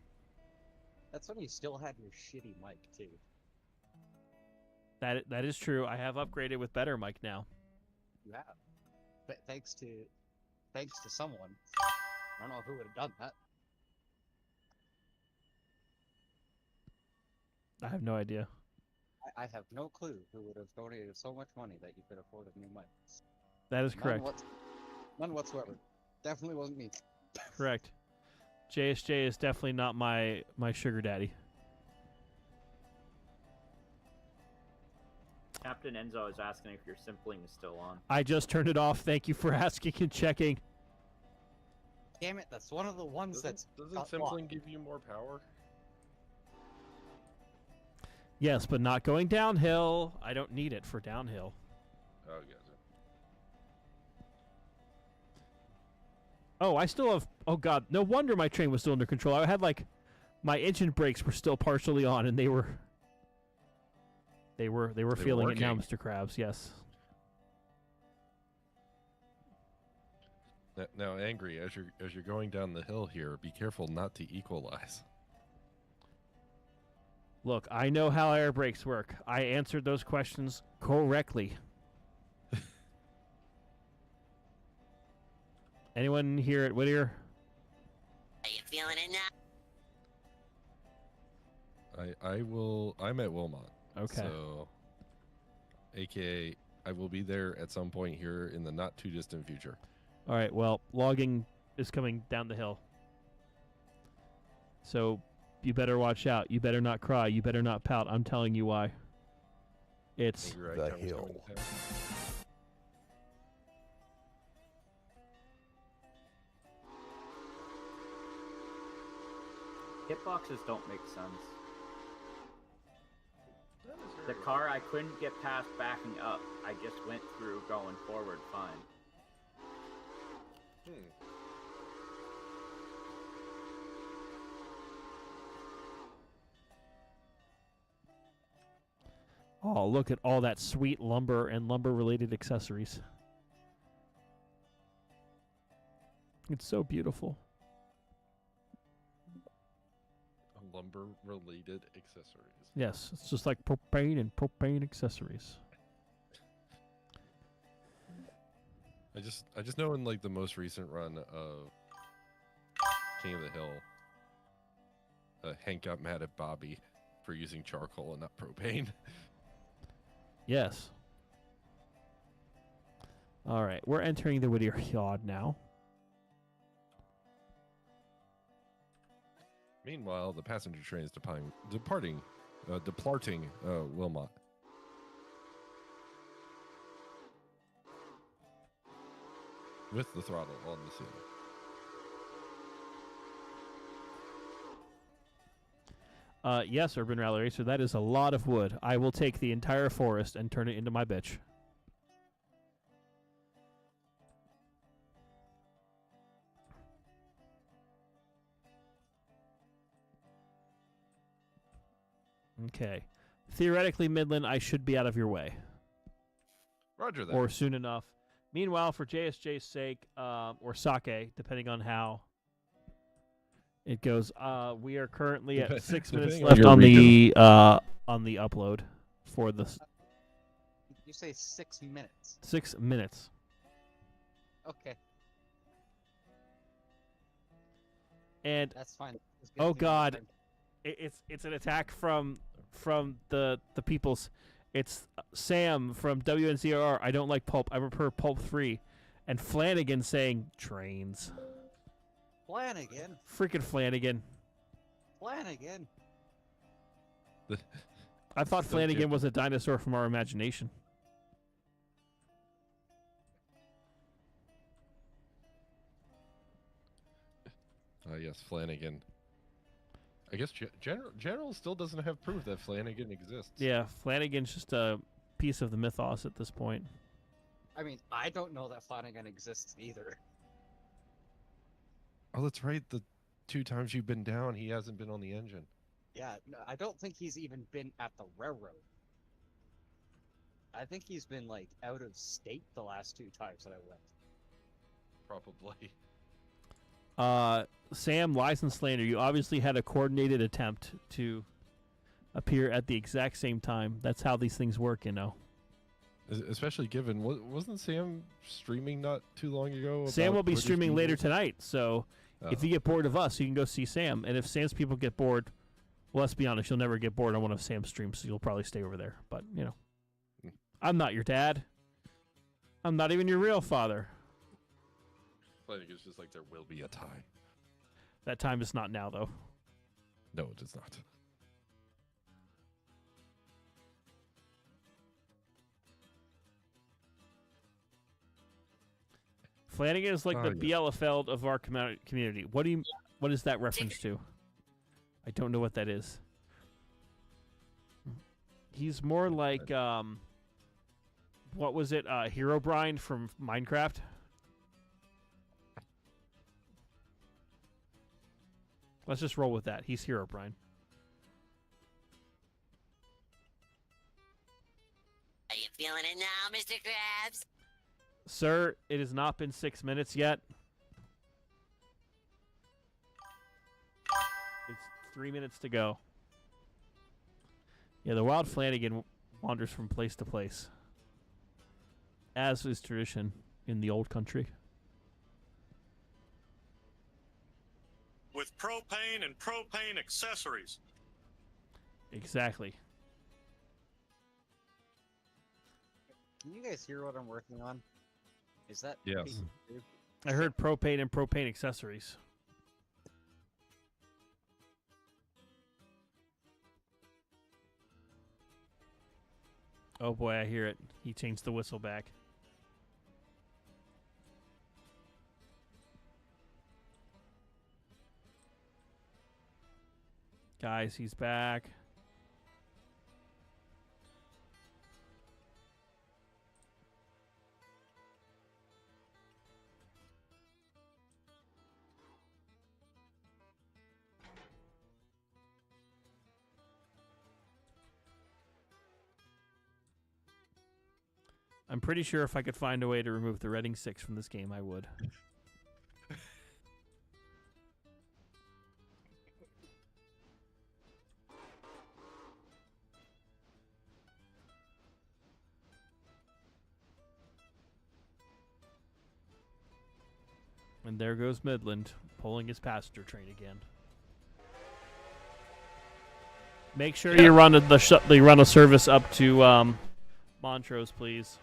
S5: That's when you still had your shitty mic, too.
S1: That is true. I have upgraded with better mic now.
S5: You have. But thanks to someone. I don't know who would have done that.
S1: I have no idea.
S5: I have no clue who would have donated so much money that you could afford a new mic.
S1: That is correct.
S5: None whatsoever. Definitely wasn't me.
S1: Correct. JSJ is definitely not my sugar daddy.
S2: Captain Enzo is asking if your simpling is still on.
S1: I just turned it off. Thank you for asking and checking.
S5: Damn it, that's one of the ones that's...
S3: Doesn't
S5: got
S3: Simpling
S5: locked.
S3: give you more power?
S1: Yes, but not going downhill. I don't need it for downhill.
S3: Oh, gotcha.
S1: Oh, I still have... Oh, God. No wonder my train was still under control. I had, like... My engine brakes were still partially on, and they were... They were feeling it now, Mr. Krabs. Yes.
S3: Now, Angry, as you're going down the hill here, be careful not to equalize.
S1: Look, I know how air brakes work. I answered those questions correctly. Anyone here at Whittier?
S7: Are you feeling it now?
S3: I'm at Wilmot.
S1: Okay.
S3: So, AKA, I will be there at some point here in the not too distant future.
S1: All right, well, logging is coming down the hill. So, you better watch out. You better not cry. You better not pout. I'm telling you why. It's
S3: The hill.
S2: Hitboxes don't make sense. The car I couldn't get past backing up. I just went through going forward fine.
S1: Oh, look at all that sweet lumber and lumber-related accessories. It's so beautiful.
S3: lumber-related accessories.
S1: Yes, it's just like propane and propane accessories.
S3: I just know in like the most recent run of King of the Hill, Hank got mad at Bobby for using charcoal and not propane.
S1: Yes. All right, we're entering the Whittier Yard now.
S3: Meanwhile, the passenger train is departing Wilmot. With the throttle on the ceiling.
S1: Yes, Urban Rally Racer, that is a lot of wood. I will take the entire forest and turn it into my bitch. Okay. Theoretically, Midland, I should be out of your way.
S3: Roger that.
S1: Or soon enough. Meanwhile, for JSJ's sake, or Sake, depending on how it goes, we are currently at 6 minutes
S3: Depending on
S1: left
S3: your
S1: on the upload for the
S5: You say 6 minutes.
S1: 6 minutes.
S5: Okay,
S1: And
S5: that's fine. Just
S1: oh
S5: gives me more
S1: God,
S5: time.
S1: it's an attack from the peoples. It's Sam from WNCR. I don't like Pulp. I prefer Pulp 3. And Flanagan saying trains.
S5: Flanagan.
S1: Freaking Flanagan.
S5: Flanagan.
S1: I thought
S3: So
S1: Flanagan
S3: different.
S1: was a dinosaur from our imagination.
S3: Yes, Flanagan. I guess General still doesn't have proof that Flanagan exists.
S1: Yeah, Flanagan's just a piece of the mythos at this point.
S5: I mean, I don't know that Flanagan exists either.
S3: Oh, that's right. The 2 times you've been down, he hasn't been on the engine.
S5: Yeah, no, I don't think he's even been at the railroad. I think he's been, like, out of state the last 2 times that I went.
S3: Probably.
S1: Sam, lies and slander. You obviously had a coordinated attempt to appear at the exact same time. That's how these things work, you know.
S3: Especially given, wasn't Sam streaming not too long ago?
S1: Sam
S3: about
S1: will be
S3: British
S1: streaming later
S3: people?
S1: tonight, so if
S3: Oh.
S1: you get bored of us, you can go see Sam. And if Sam's people get bored, well, let's be honest, you'll never get bored on one of Sam's streams, so you'll probably stay over there. But, you know, I'm not your dad. I'm not even your real father.
S3: Flanagan's just like, there will be a tie.
S1: That time is not now, though.
S3: No, it is not.
S1: Flanagan is like
S3: Oh,
S1: the
S3: yeah.
S1: Bielefeld of our community. What is that reference to? I don't know what that is. He's more like what was it? Herobrine from Minecraft. Let's just roll with that. He's Herobrine.
S7: Are you feeling it now, Mr. Krabs?
S1: Sir, it has not been 6 minutes yet. It's 3 minutes to go. Yeah, the wild Flanagan wanders from place to place, as is tradition in the old country.
S6: With propane and propane accessories.
S1: Exactly.
S5: Can you guys hear what I'm working on? Is that
S3: Yes.
S5: piece of food?
S1: I heard propane and propane accessories. Oh boy, I hear it. He changed the whistle back. Guys, he's back. I'm pretty sure if I could find a way to remove the Reading 6 from this game, I would. And there goes Midland, pulling his passenger train again. Make sure you run a service up to Montrose, please.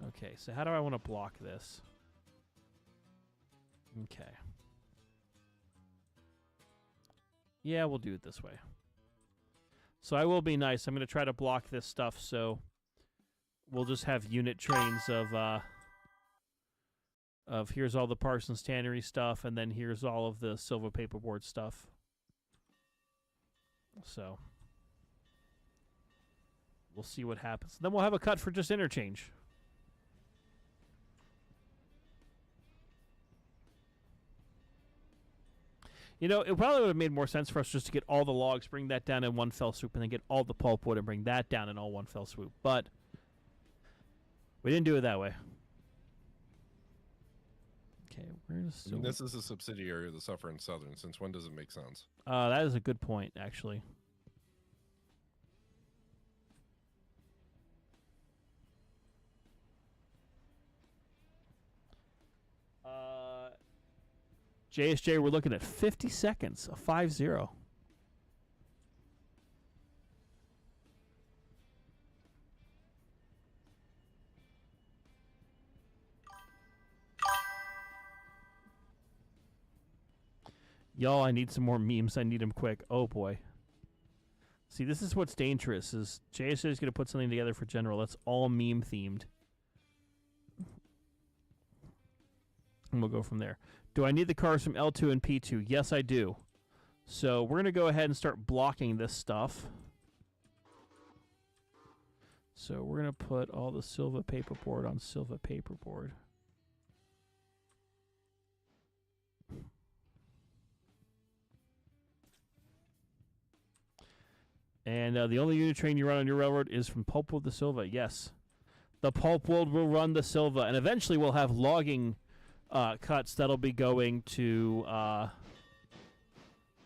S1: Okay, so how do I want to block this? Okay. Yeah, we'll do it this way. So I will be nice. I'm going to try to block this stuff, so we'll just have unit trains of here's all the Parsons Tannery stuff, and then here's all of the Sylva paperboard stuff. So we'll see what happens. Then we'll have a cut for just interchange. You know, it probably would have made more sense for us just to get all the logs, bring that down in one fell swoop, and then get all the pulpwood and bring that down in all one fell swoop. But we didn't do it that way. Okay, where's
S3: I mean, this is a subsidiary of the Sufferin Southern. Since when does it make sense?
S1: That is a good point, actually. JSJ, we're looking at 50 seconds, a 5-0. Y'all, I need some more memes. I need them quick. Oh, boy. See, this is what's dangerous, is JSJ is going to put something together for General that's all meme-themed. And we'll go from there. Do I need the cars from L2 and P2? Yes, I do. So we're going to go ahead and start blocking this stuff. So we're going to put all the Sylva paperboard on Sylva paperboard. And the only unit train you run on your railroad is from Pulpwood to Sylva. Yes. The Pulpwood will run the Sylva. And eventually we'll have logging cuts that'll be going to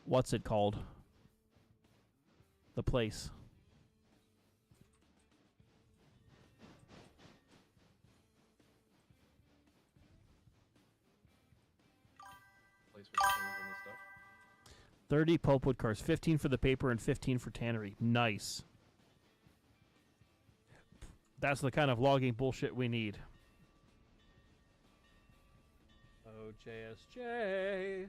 S1: what's it called? The place.
S3: Place with the things and the stuff.
S1: 30 pulpwood cars, 15 for the paper and 15 for tannery. Nice. That's the kind of logging bullshit we need. JSJ.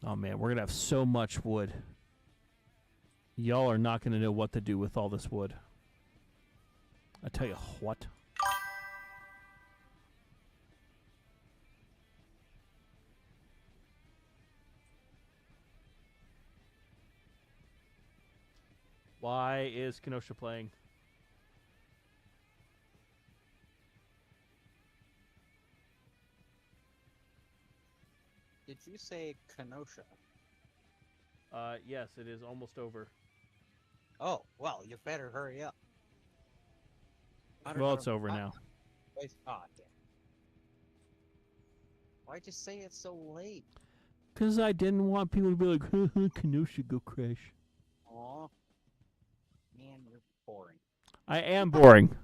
S1: Oh man, we're gonna have so much wood. Y'all are not gonna know what to do with all this wood. I tell you what. Why is Kenosha playing?
S5: Did you say Kenosha?
S1: Yes, it is almost over.
S5: Oh, well, you better hurry up.
S1: Well, it's over now.
S5: Oh, damn. Why'd you say it's so late?
S1: Because I didn't want people to be like, Kenosha, go crash.
S5: Aw. Man, you're boring.
S1: I am boring.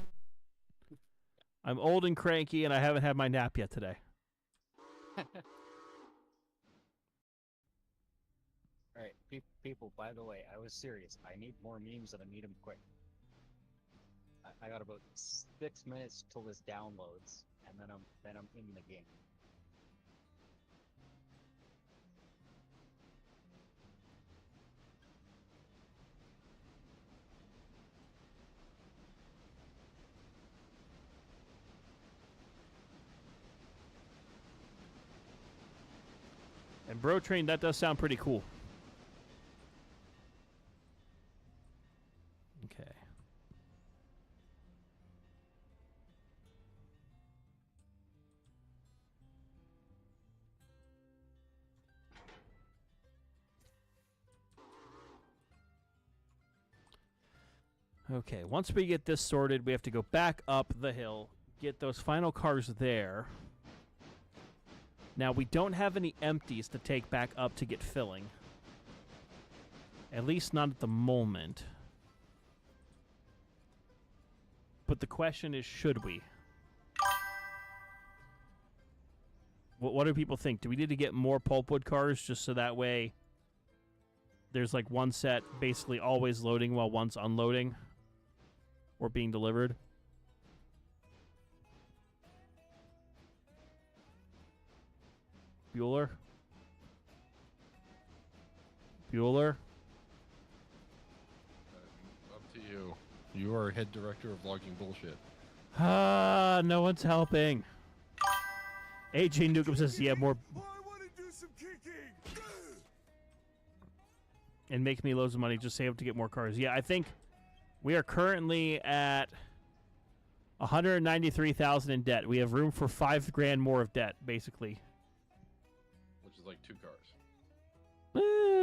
S1: I'm old and cranky, and I haven't had my nap yet today.
S5: Alright, people, by the way, I was serious. I need more memes and I need them quick. I got about 6 minutes till this downloads, and then I'm in the game.
S1: And Bro Train, that does sound pretty cool. Okay. Okay, once we get this sorted, we have to go back up the hill, get those final cars there. Now, we don't have any empties to take back up to get filling. At least not at the moment. But the question is, should we? What do people think? Do we need to get more pulpwood cars just so that way there's like one set basically always loading while one's unloading or being delivered? Bueller? Bueller?
S3: Up to you. You are head director of logging bullshit.
S1: Ah, no one's helping. AJ Newcomb says, yeah, more...
S4: I want to do some kicking.
S1: And make me loads of money, just save up to get more cars. Yeah, I think we are currently at 193,000 in debt. We have room for $5,000 more of debt, basically.
S3: Which is like 2 cars.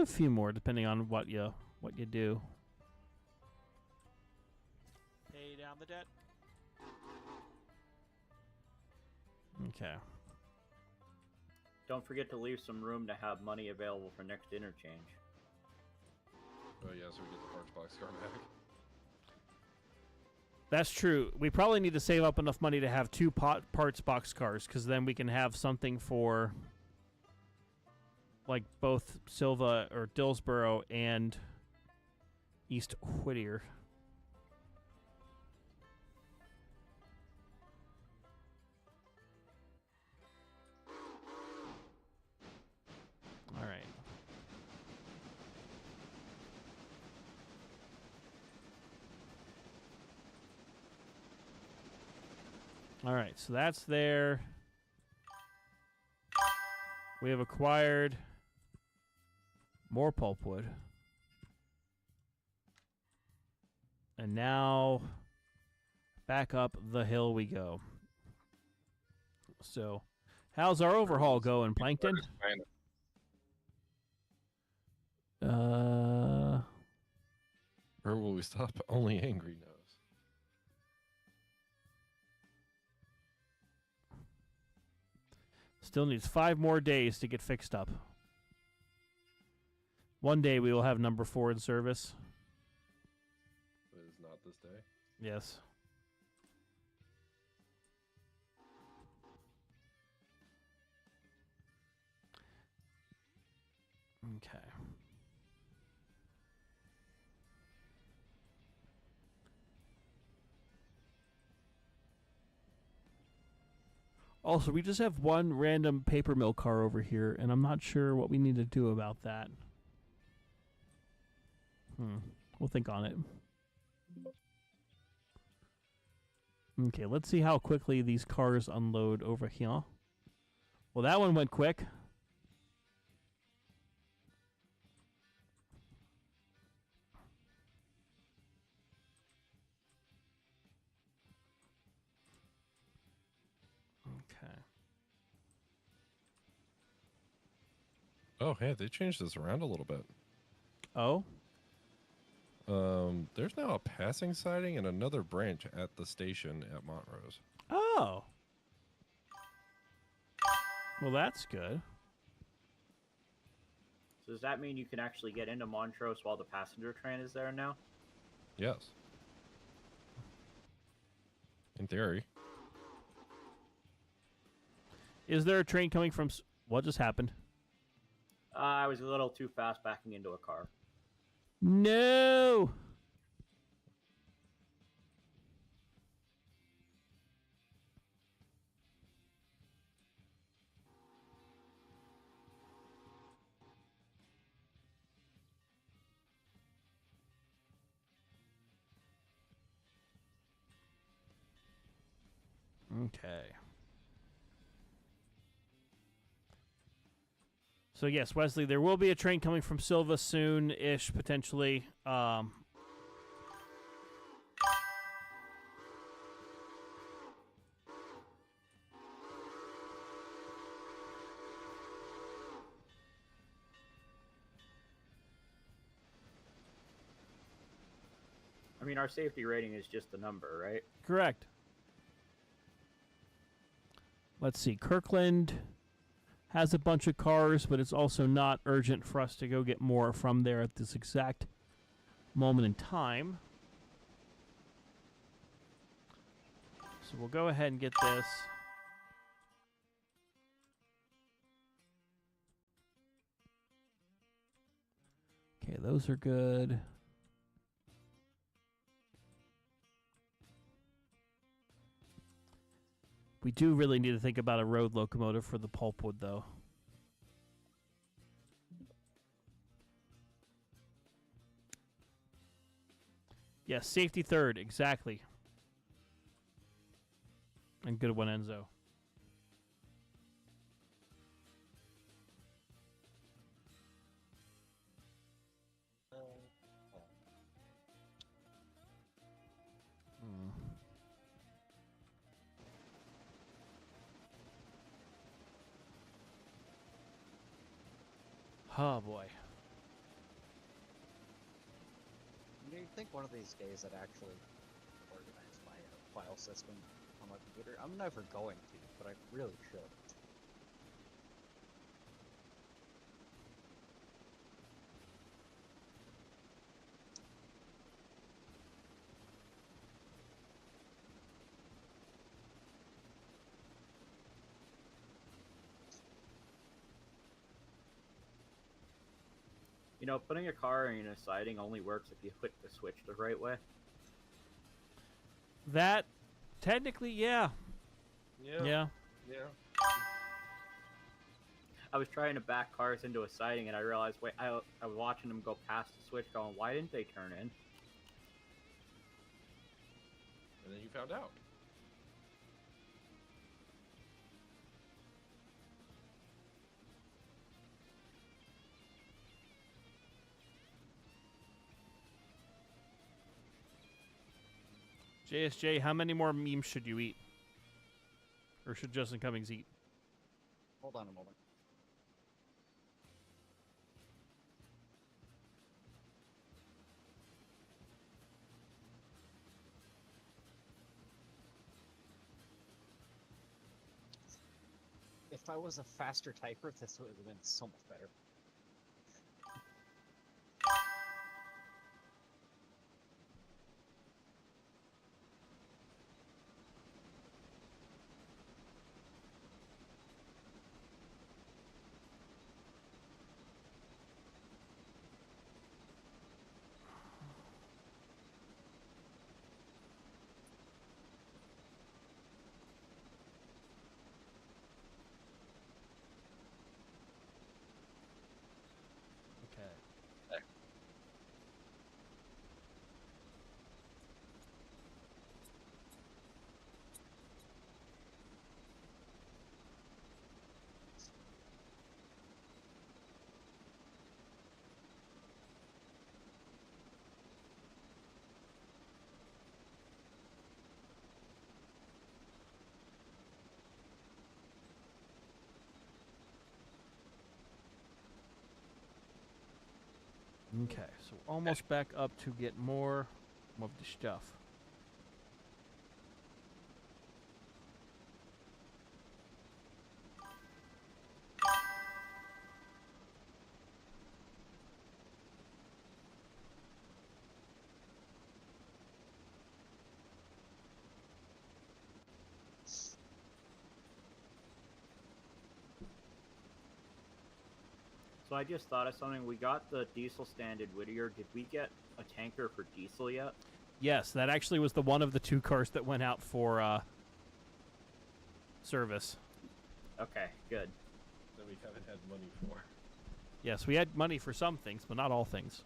S1: A few more, depending on what you do. Pay down the debt. Okay.
S2: Don't forget to leave some room to have money available for next interchange.
S3: Oh yeah, so we get the parts box car back.
S1: That's true. We probably need to save up enough money to have 2 parts box cars, because then we can have something for like both Sylva or Dillsboro and East Whittier. All right. All right, so that's there. We have acquired more pulpwood. And now back up the hill we go. So, how's our overhaul going, Plankton?
S3: Where will we stop? Only Angry knows.
S1: Still needs 5 more days to get fixed up. One day we will have number 4 in service.
S3: It is not this day.
S1: Yes. Okay. Also, we just have one random paper mill car over here, and I'm not sure what we need to do about that. We'll think on it. Okay, let's see how quickly these cars unload over here. Well, that one went quick. Okay.
S3: Oh, hey, they changed this around a little bit.
S1: Oh?
S3: There's now a passing siding and another branch at the station at Montrose.
S1: Oh. Well, that's good.
S2: So does that mean you can actually get into Montrose while the passenger train is there now?
S3: Yes. In theory.
S1: Is there a train coming from... What just happened?
S2: I was a little too fast backing into a car.
S1: No! Okay. So yes, Wesley, there will be a train coming from Sylva soon-ish, potentially.
S2: I mean, our safety rating is just a number, right?
S1: Correct. Let's see. Kirkland has a bunch of cars, but it's also not urgent for us to go get more from there at this exact moment in time. So we'll go ahead and get this. Okay, those are good. We do really need to think about a road locomotive for the pulpwood, though. Yes, safety third, exactly. And good one, Enzo. Oh, boy.
S5: Do you think one of these days I'd actually organize my file system on my computer? I'm never going to, but I really should.
S2: You know, putting a car in a siding only works if you hit the switch the right way.
S1: That, technically, yeah. Yeah.
S2: I was trying to back cars into a siding, and I realized, wait, I was watching them go past the switch going, why didn't they turn in?
S3: And then you found out.
S1: JSJ, how many more memes should you eat? Or should Justin Cummings eat?
S5: Hold on a moment. If I was a faster typer, this would have been so much better.
S1: Okay. Okay, so we're almost back up to get more of the stuff.
S2: So I just thought of something. We got the diesel stand in Whittier. Did we get a tanker for diesel yet?
S1: Yes, that actually was the one of the two cars that went out for service.
S2: Okay, good.
S3: That we haven't had money for.
S1: Yes, we had money for some things, but not all things.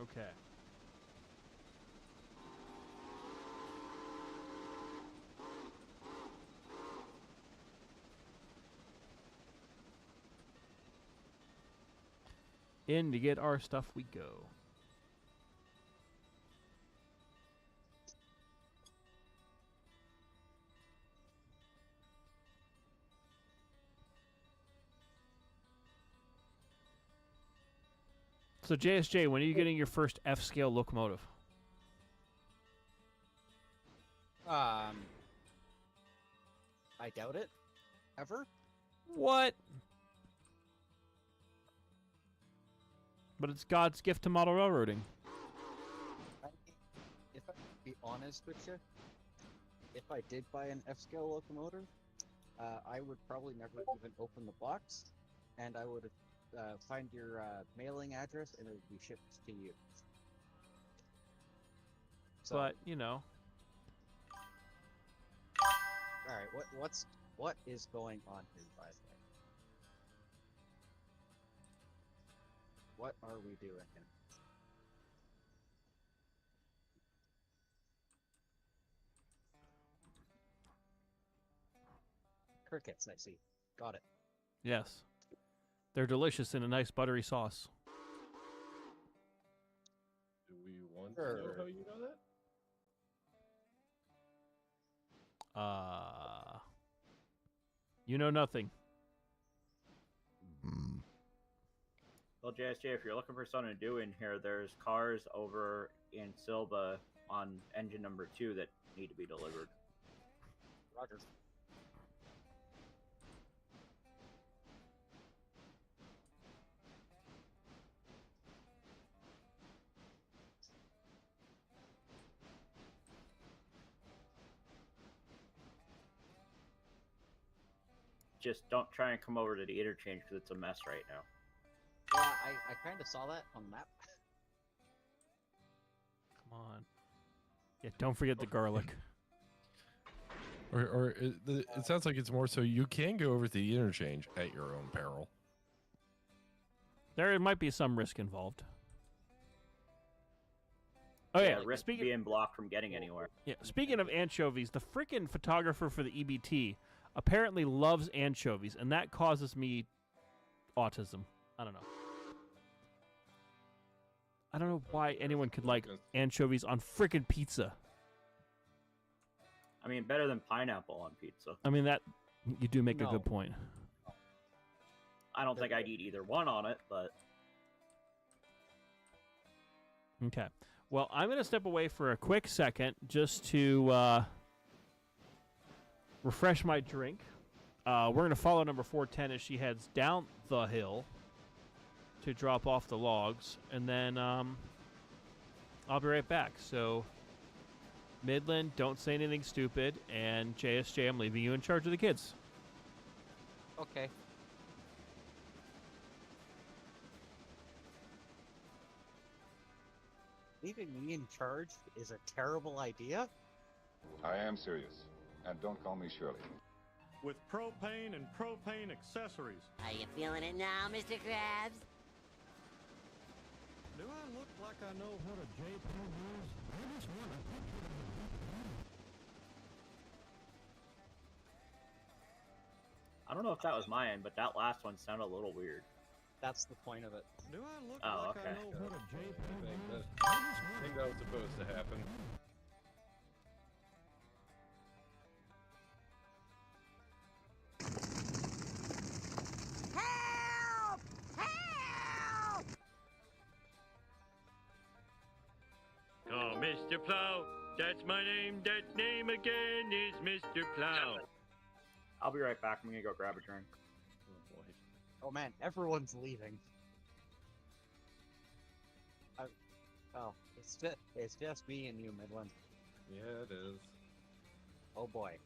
S1: Okay. In to get our stuff we go. So JSJ, when are you getting your first F-scale locomotive?
S5: I doubt it. Ever?
S1: What? But it's God's gift to model railroading.
S5: If I be honest with you, if I did buy an F-scale locomotive, I would probably never even open the box, and I would find your mailing address, and it would be shipped to you. So,
S1: But, you know.
S5: all right, what is going on here, by the way? What are we doing here? Crickets, I see. Got it.
S1: Yes. They're delicious in a nice buttery sauce.
S3: Do we want to know how you know that?
S1: You know nothing.
S2: Well, JSJ, if you're looking for something to do in here, there's cars over in Sylva on engine number 2 that need to be delivered.
S5: Roger.
S2: Just don't try and come over to the interchange because it's a mess right now.
S5: Yeah, I kind of saw that on the map.
S1: Come on. Yeah, don't forget the garlic.
S3: Or it sounds like it's more so you can go over to the interchange at your own peril.
S1: There might be some risk involved. Oh yeah,
S2: risk being blocked from getting anywhere.
S1: Yeah, speaking of anchovies, the freaking photographer for the EBT apparently loves anchovies, and that causes me autism. I don't know. I don't know why anyone could like anchovies on freaking pizza.
S2: I mean, better than pineapple on pizza.
S1: I mean, that you do make a good point.
S2: I don't think I'd eat either one on it, but...
S1: Okay. Well, I'm going to step away for a quick second just to refresh my drink. We're going to follow number 410 as she heads down the hill to drop off the logs, and then I'll be right back. So, Midland, don't say anything stupid, and JSJ, I'm leaving you in charge of the kids.
S5: Okay. Leaving me in charge is a terrible idea.
S8: I am serious. And don't call me Shirley.
S6: With propane and propane accessories.
S7: Are you feeling it now, Mr. Krabs?
S6: Do I look like I know what a J-peg is? I just want a picture of
S2: I don't know if that was my end, but that last one sounded a little weird.
S5: That's the point of it.
S6: Do I look
S2: Oh,
S6: like
S2: okay.
S6: I know what a J-peg is?
S3: I think that was supposed to happen.
S7: Help! Help!
S9: Oh, Mr. Plow, that's my name. That name again is Mr. Plow.
S2: I'll be right back. I'm gonna go grab a drink.
S3: Oh boy.
S5: Oh man, everyone's leaving. Oh, it's just me and you, Midland.
S3: Yeah, it is.
S5: Oh boy.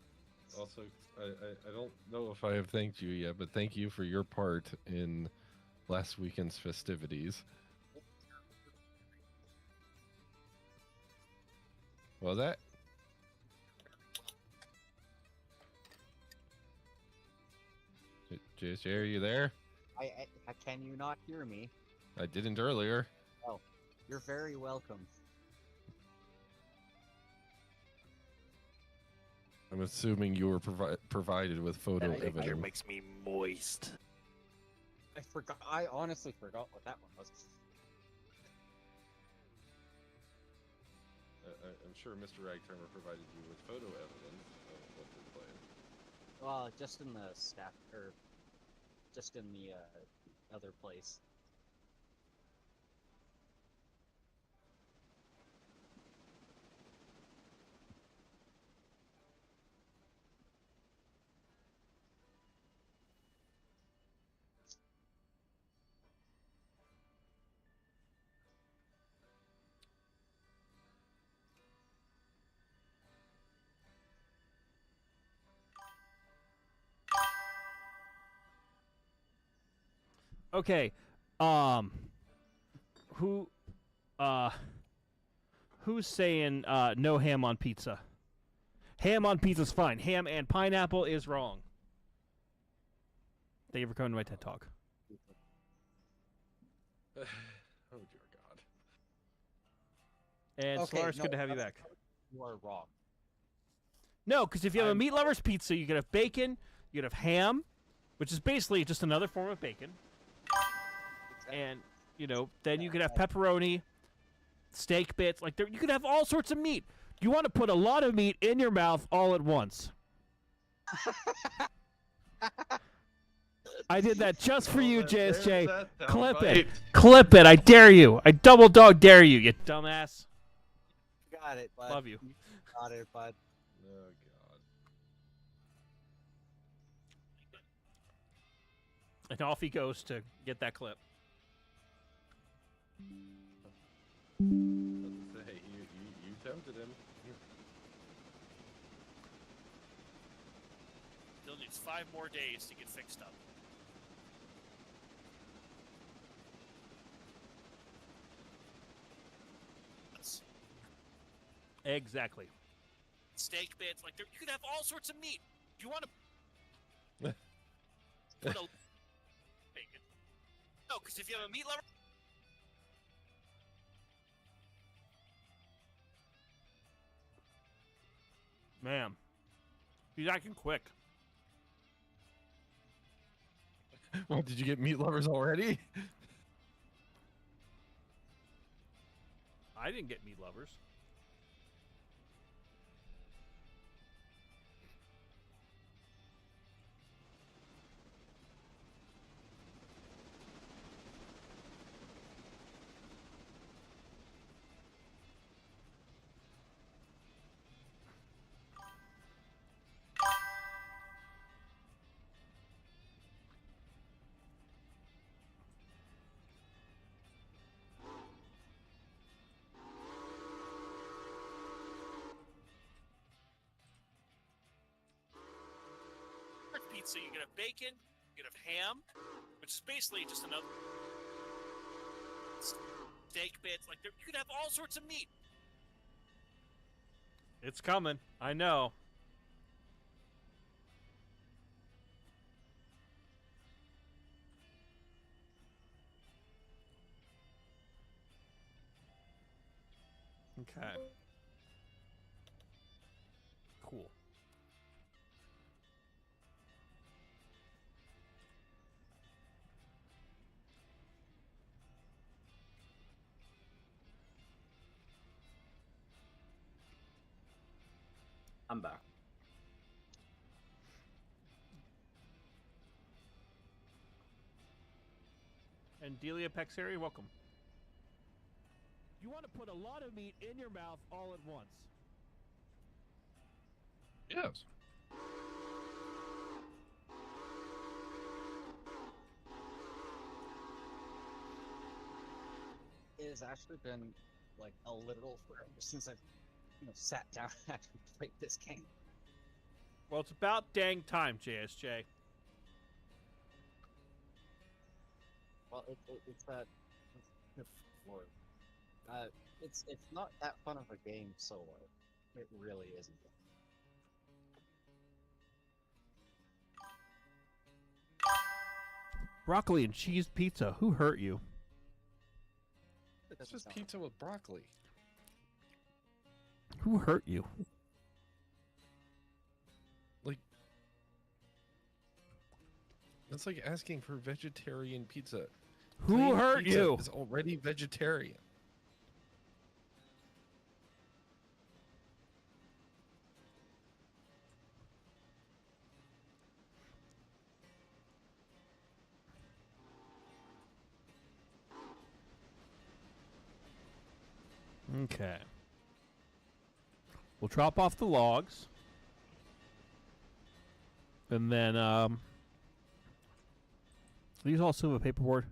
S3: Also, I don't know if I have thanked you yet, but thank you for your part in last weekend's festivities. What was that? JJ, are you there?
S5: Can you not hear me?
S3: I didn't earlier.
S5: Oh, you're very welcome.
S3: I'm assuming you were provided with photo
S10: That picture
S3: evidence.
S10: makes me moist.
S5: I forgot. I honestly forgot what that one was.
S3: I'm sure Mr. Ragtimer provided you with photo evidence of what took place.
S5: Well, just in the staff, or just in the other place.
S1: Okay. Who who's saying no ham on pizza? Ham on pizza's fine. Ham and pineapple is wrong. Thank you for coming to my TED Talk.
S3: Oh dear God.
S1: And
S5: Okay,
S1: Solaris,
S5: no,
S1: good to have you back.
S5: You are wrong.
S1: No, because if you have a meat lover's pizza, you could have bacon, you could have ham, which is basically just another form of bacon. And, you know, then you could have pepperoni, steak bits. Like, you could have all sorts of meat. You want to put a lot of meat in your mouth all at once. I did that just for you, JSJ. Clip it. Clip it. I dare you. I double dog dare you, you dumbass.
S5: Got it, bud.
S1: Love you.
S5: Got it, bud.
S3: Oh God.
S1: And off he goes to get that clip.
S3: Let's say you tempted him.
S1: Still needs 5 more days to get fixed up. Exactly. Steak bits, like you could have all sorts of meat. You want to put a bacon? No, because if you have a meat lover. Ma'am, he's acting quick.
S3: What, did you get meat lovers already?
S1: I didn't get meat lovers. Pizza, you can have bacon, you can have ham, which is basically just another steak bits. Like you could have all sorts of meat. It's coming. I know. Okay. Cool.
S2: I'm back.
S1: And Delia Pexeri, welcome. You want to put a lot of meat in your mouth all at once.
S3: Yes.
S5: It has actually been like a literal forever since I've sat down and actually played this game.
S1: Well, it's about dang time, JSJ.
S5: Well, it's that. Lord. It's not that fun of a game solo. It really isn't.
S1: Broccoli and cheese pizza. Who hurt you?
S3: It's just pizza with broccoli.
S1: Who hurt you?
S3: Like, That's like asking for vegetarian pizza.
S1: Who
S3: Plain
S1: hurt
S3: pizza
S1: you?
S3: is already vegetarian.
S1: Okay. We'll drop off the logs. And then, these all Sylva paperboard.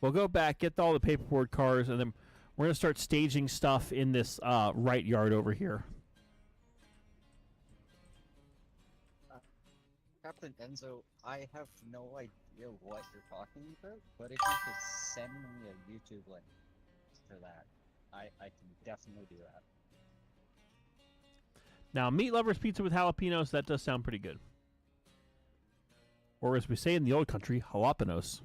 S1: We'll go back, get all the paperboard cars, and then we're going to start staging stuff in this right yard over here.
S5: Captain Enzo, I have no idea what you're talking about, but if you could send me a YouTube link for that, I can definitely do that.
S1: Now, meat lovers pizza with jalapenos, that does sound pretty good. Or as we say in the old country, jalapenos.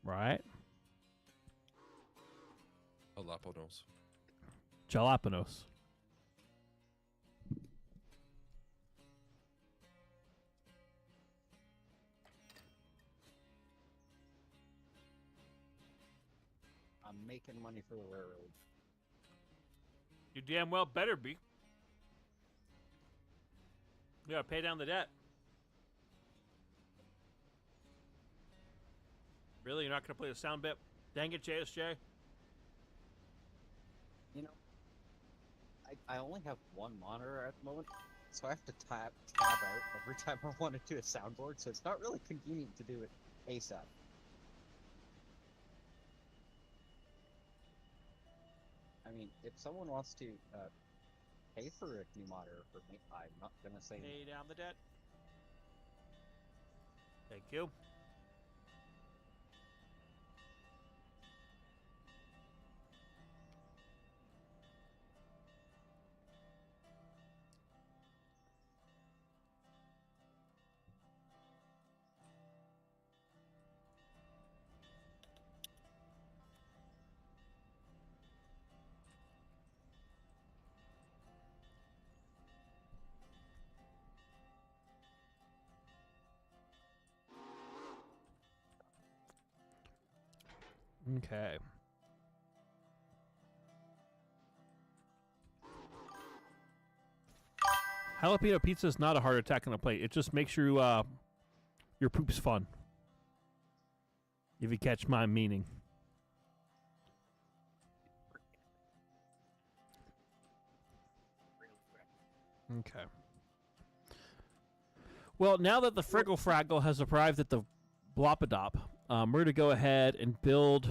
S1: Right?
S3: Jalapenos.
S1: Jalapenos.
S5: I'm making money for the railroad.
S1: You damn well better be. You gotta pay down the debt. Really? You're not gonna play the sound bit? Dang it, JSJ.
S5: You know, I only have one monitor at the moment, so I have to tab out every time I want to do a soundboard, so it's not really convenient to do it ASAP. I mean, if someone wants to pay for a new monitor for me, I'm not gonna say
S1: Pay down the debt. Thank you. Okay. Jalapeno pizza is not a heart attack on a plate. It just makes you, your poops fun. If you catch my meaning. Okay. Well, now that the Friggle Fraggle has arrived at the Blopadop, we're going to go ahead and build...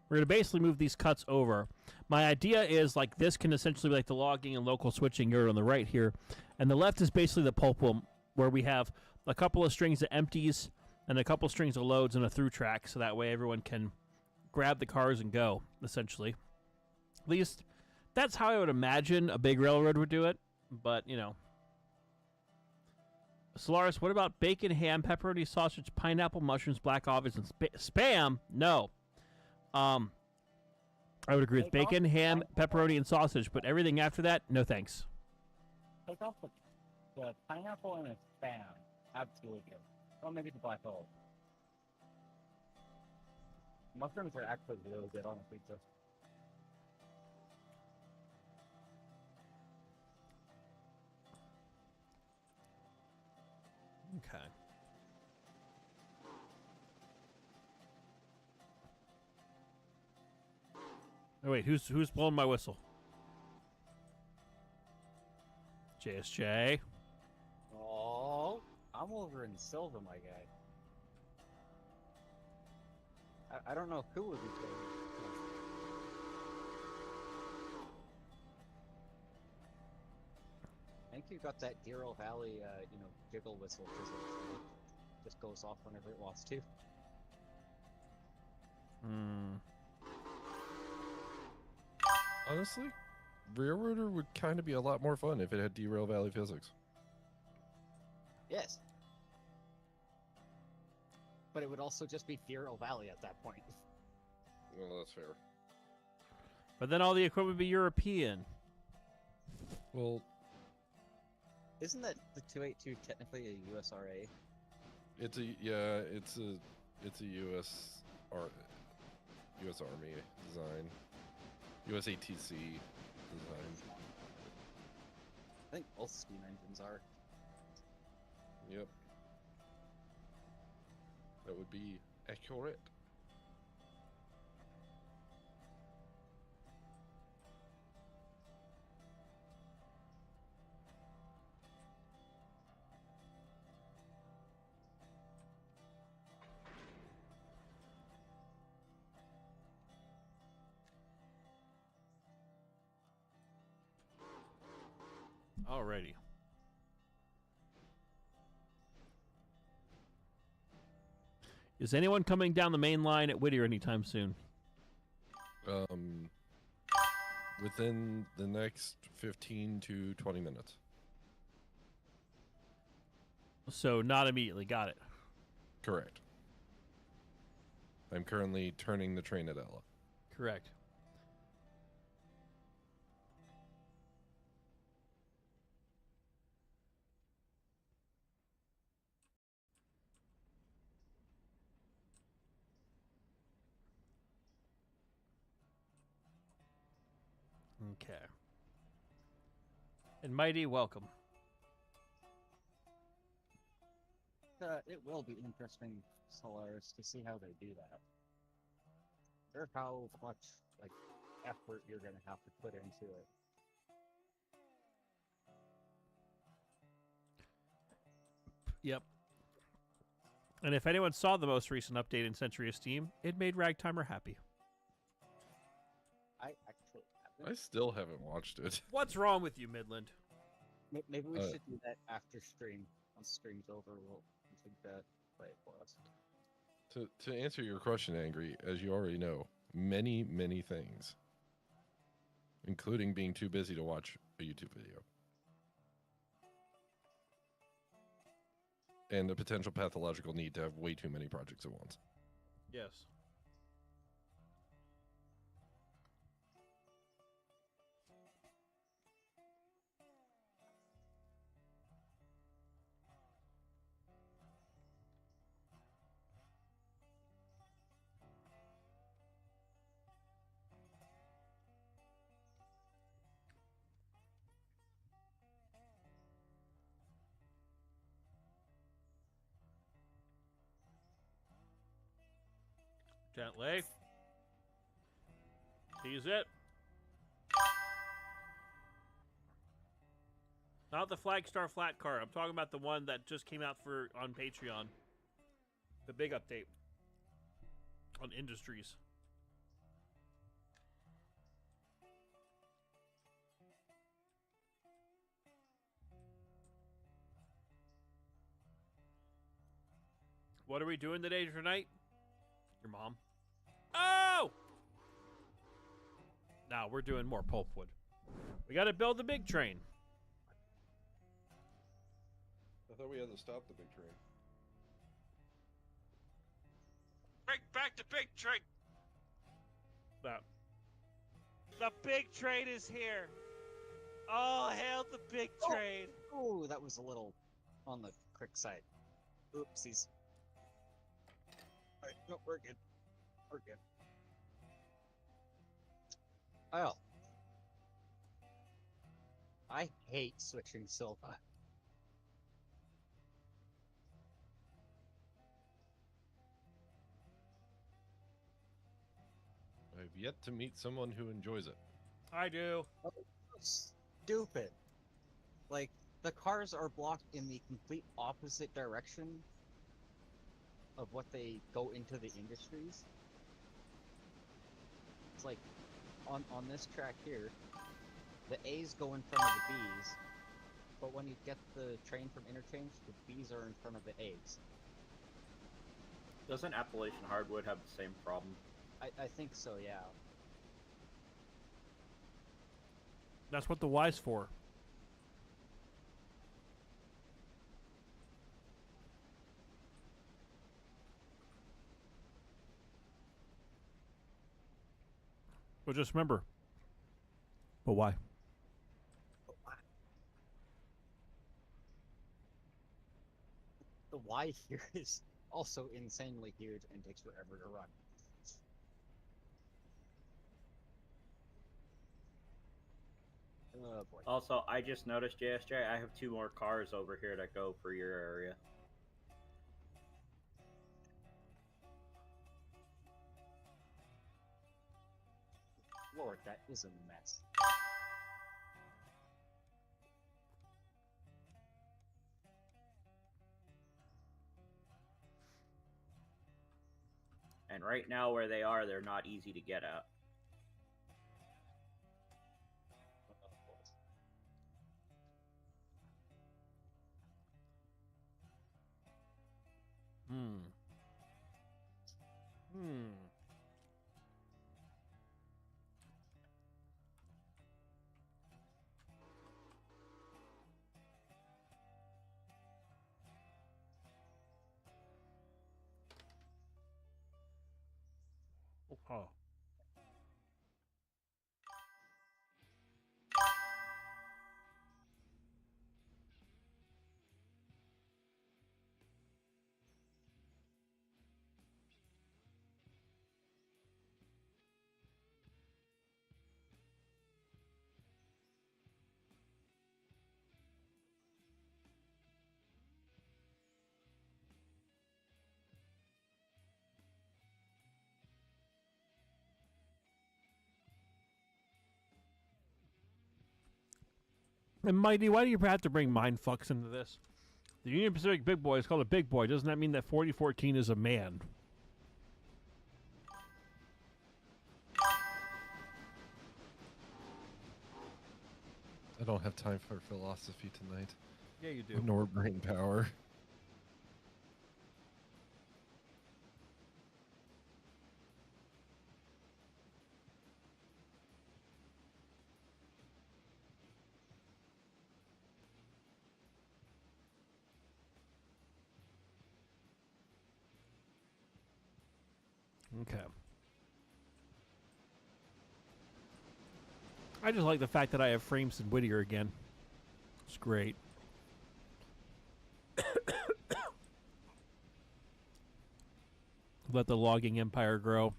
S1: We're going to basically move these cuts over. My idea is, like, this can essentially be like the logging and local switching yard on the right here. And the left is basically the pulpwood, where we have a couple of strings of empties and a couple of strings of loads and a through track, so that way everyone can grab the cars and go, essentially. At least, that's how I would imagine a big railroad would do it. But, you know. Solaris, what about bacon, ham, pepperoni, sausage, pineapple, mushrooms, black olives, and spam? No. I would agree with bacon, ham, pepperoni, and sausage, but everything after that, no thanks.
S5: Take off the pineapple and the spam. Absolutely. Or maybe the black olive. Mushrooms are actually really good on a pizza.
S1: Okay. Oh, wait, who's blowing my whistle? JSJ.
S5: Oh, I'm over in Sylva, my guy. I don't know who would be doing it. I think you got that Deero Valley, jiggle whistle, because it just goes off whenever it wants to.
S3: Honestly, Railroader would kind of be a lot more fun if it had Derail Valley physics.
S5: Yes. But it would also just be Deero Valley at that point.
S3: Well, that's fair.
S1: But then all the equipment would be European.
S3: Well,
S5: Isn't that the 282 technically a USRA?
S3: It's a it's a U.S. Army design, USATC design.
S5: I think both steam engines are.
S3: Yep, that would be accurate.
S1: Alrighty. Is anyone coming down the main line at Whittier anytime soon?
S3: Within the next 15 to 20 minutes.
S1: So not immediately. Got it.
S3: Correct. I'm currently turning the train at Ella.
S1: Correct. Okay. And Mighty, welcome.
S5: It will be interesting, Solaris, to see how they do that. Or how much effort you're gonna have to put into it.
S1: Yep. And if anyone saw the most recent update in Century of Steam, it made Ragtimer happy.
S5: I actually haven't.
S3: I still haven't watched it.
S1: What's wrong with you, Midland?
S5: Maybe we should do that after stream. Once stream's over, we'll take that play it for us.
S3: To answer your question, Angry, as you already know, many things, including being too busy to watch a YouTube video. And a potential pathological need to have way too many projects at once.
S1: Yes. Gently. Tease it. Not the Flagstar flat car. I'm talking about the one that just came out on Patreon. The big update on Industries. What are we doing today tonight? Your mom. Oh! Now we're doing more pulpwood. We got to build the big train.
S3: I thought we had to stop the big train.
S10: Bring back the big train!
S1: That.
S10: The big train is here! Oh, hail the big train!
S5: Oh, that was a little on the quick side. Oopsies. Alright, no, we're good. We're good. Oh. I hate switching Sylva.
S3: I've yet to meet someone who enjoys it.
S1: I do.
S5: Oh, stupid. Like, the cars are blocked in the complete opposite direction of what they go into the industries. It's like, on this track here, the A's go in front of the B's, but when you get the train from interchange, the B's are in front of the A's.
S2: Doesn't Appalachian Hardwood have the same problem?
S5: I think so, yeah.
S1: That's what the Y's for. But just remember. But why?
S5: The Y here is also insanely huge and takes forever to run. Oh boy.
S2: Also, I just noticed, JSJ, I have 2 more cars over here that go for your area.
S5: Lord, that is a mess.
S2: And right now, where they are, they're not easy to get at.
S1: Oh. And Mighty, why do you have to bring mindfucks into this? The Union Pacific Big Boy is called a big boy. Doesn't that mean that 4014 is a man?
S3: I don't have time for philosophy tonight.
S1: Yeah, you do.
S3: Nor brain power.
S1: Okay. I just like the fact that I have Frames and Whittier again. It's great. Let the logging empire grow.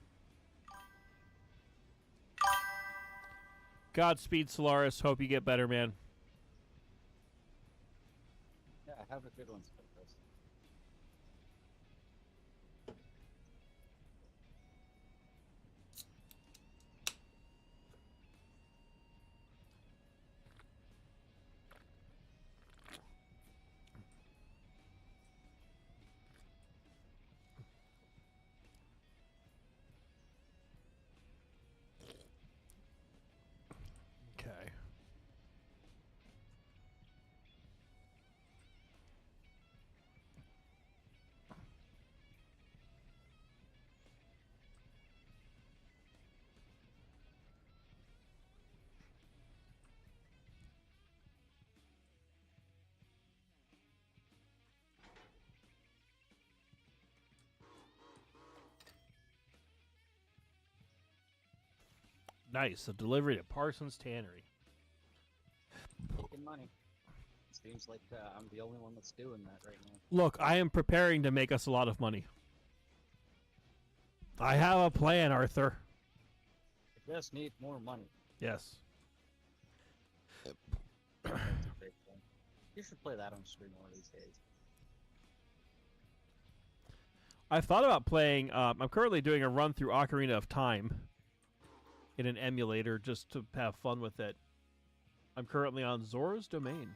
S1: Godspeed, Solaris. Hope you get better, man.
S5: Yeah, have a good one, Chris.
S1: Okay. Nice. A delivery to Parsons Tannery.
S5: Making money. Seems like I'm the only one that's doing that right now.
S1: Look, I am preparing to make us a lot of money. I have a plan, Arthur.
S5: I just need more money.
S1: Yes.
S5: That's a great plan. You should play that on stream one of these days.
S1: I've thought about playing. I'm currently doing a run through Ocarina of Time in an emulator just to have fun with it. I'm currently on Zora's Domain.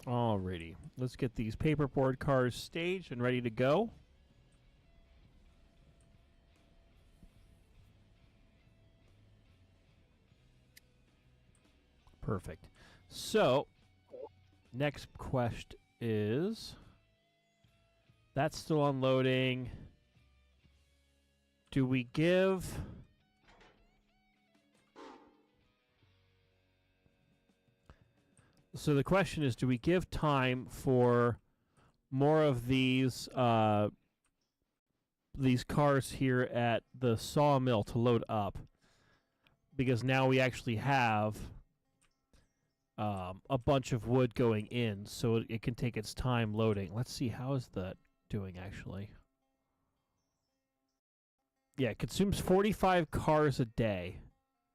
S1: Alrighty, let's get these paperboard cars staged and ready to go. Perfect. So, next quest is... That's still unloading. Do we give... So the question is, do we give time for more of these cars here at the sawmill to load up? Because now we actually have a bunch of wood going in, so it can take its time loading. Let's see, how is that doing, actually? Yeah, it consumes 45 cars a day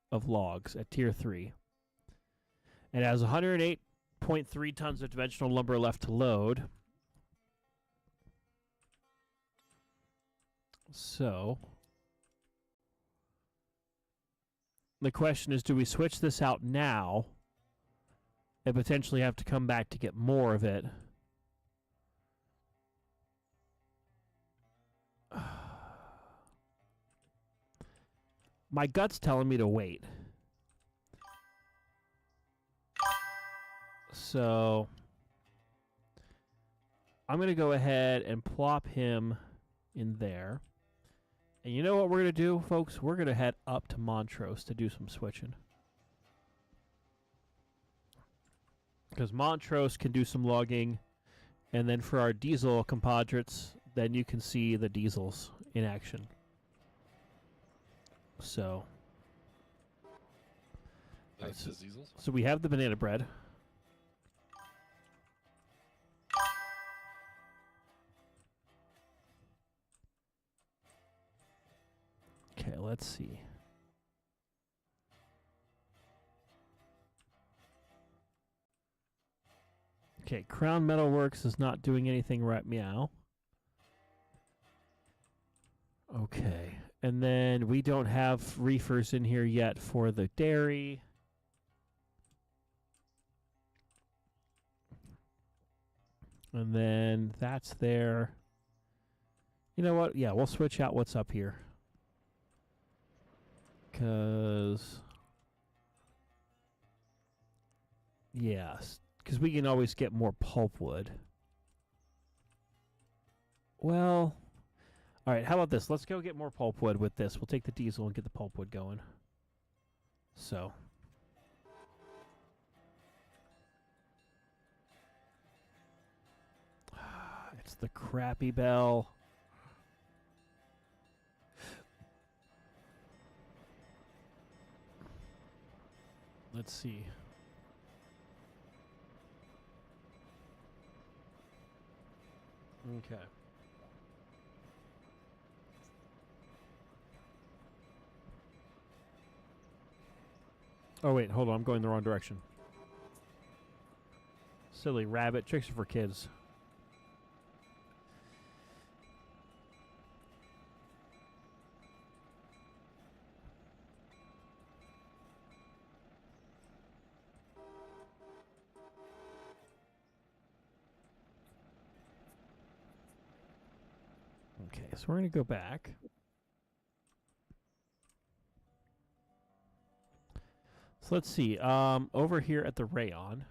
S1: of logs at Tier 3. It has 108.3 tons of dimensional lumber left to load. So, the question is, do we switch this out now and potentially have to come back to get more of it? My gut's telling me to wait. So, I'm going to go ahead and plop him in there. And you know what we're going to do, folks? We're going to head up to Montrose to do some switching. Because Montrose can do some logging. And then for our diesel compadres, then you can see the diesels in action. So.
S3: Nice diesels.
S1: So we have the banana bread. Okay, let's see. Okay, Crown Metalworks is not doing anything right meow. Okay, and then we don't have reefers in here yet for the dairy. And then that's there. You know what? Yeah, we'll switch out what's up here. Because... Yes. Because we can always get more pulpwood. Well... Alright, how about this? Let's go get more pulpwood with this. We'll take the diesel and get the pulpwood going. So... It's the crappy bell. Let's see. Okay. Oh wait, hold on, I'm going the wrong direction. Silly rabbit, tricks are for kids. Okay, so we're going to go back. So let's see. Over here at the Rayon.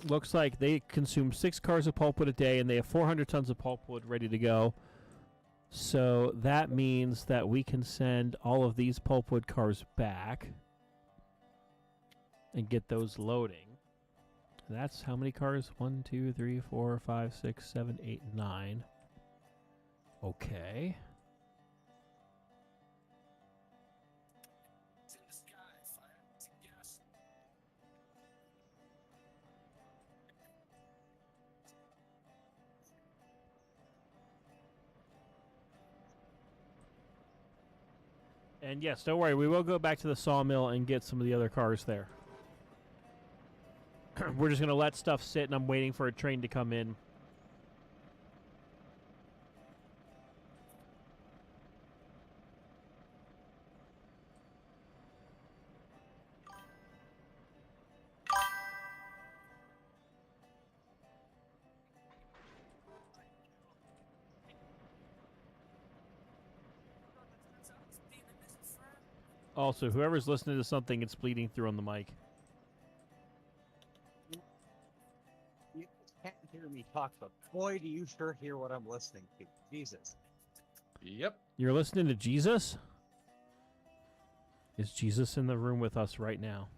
S1: Looks like they consume 6 cars of pulpwood a day, and they have 400 tons of pulpwood ready to go. So that means that we can send all of these pulpwood cars back and get those loading. That's how many cars? 1, 2, 3, 4, 5, 6, 7, 8, 9. Okay. And yes, don't worry, we will go back to the sawmill and get some of the other cars there. We're just going to let stuff sit, and I'm waiting for a train to come in. Also, whoever's listening to something, it's bleeding through on the mic.
S5: You can't hear me talk, but boy, do you sure hear what I'm listening to. Jesus.
S3: Yep.
S1: You're listening to Jesus? Is Jesus in the room with us right now?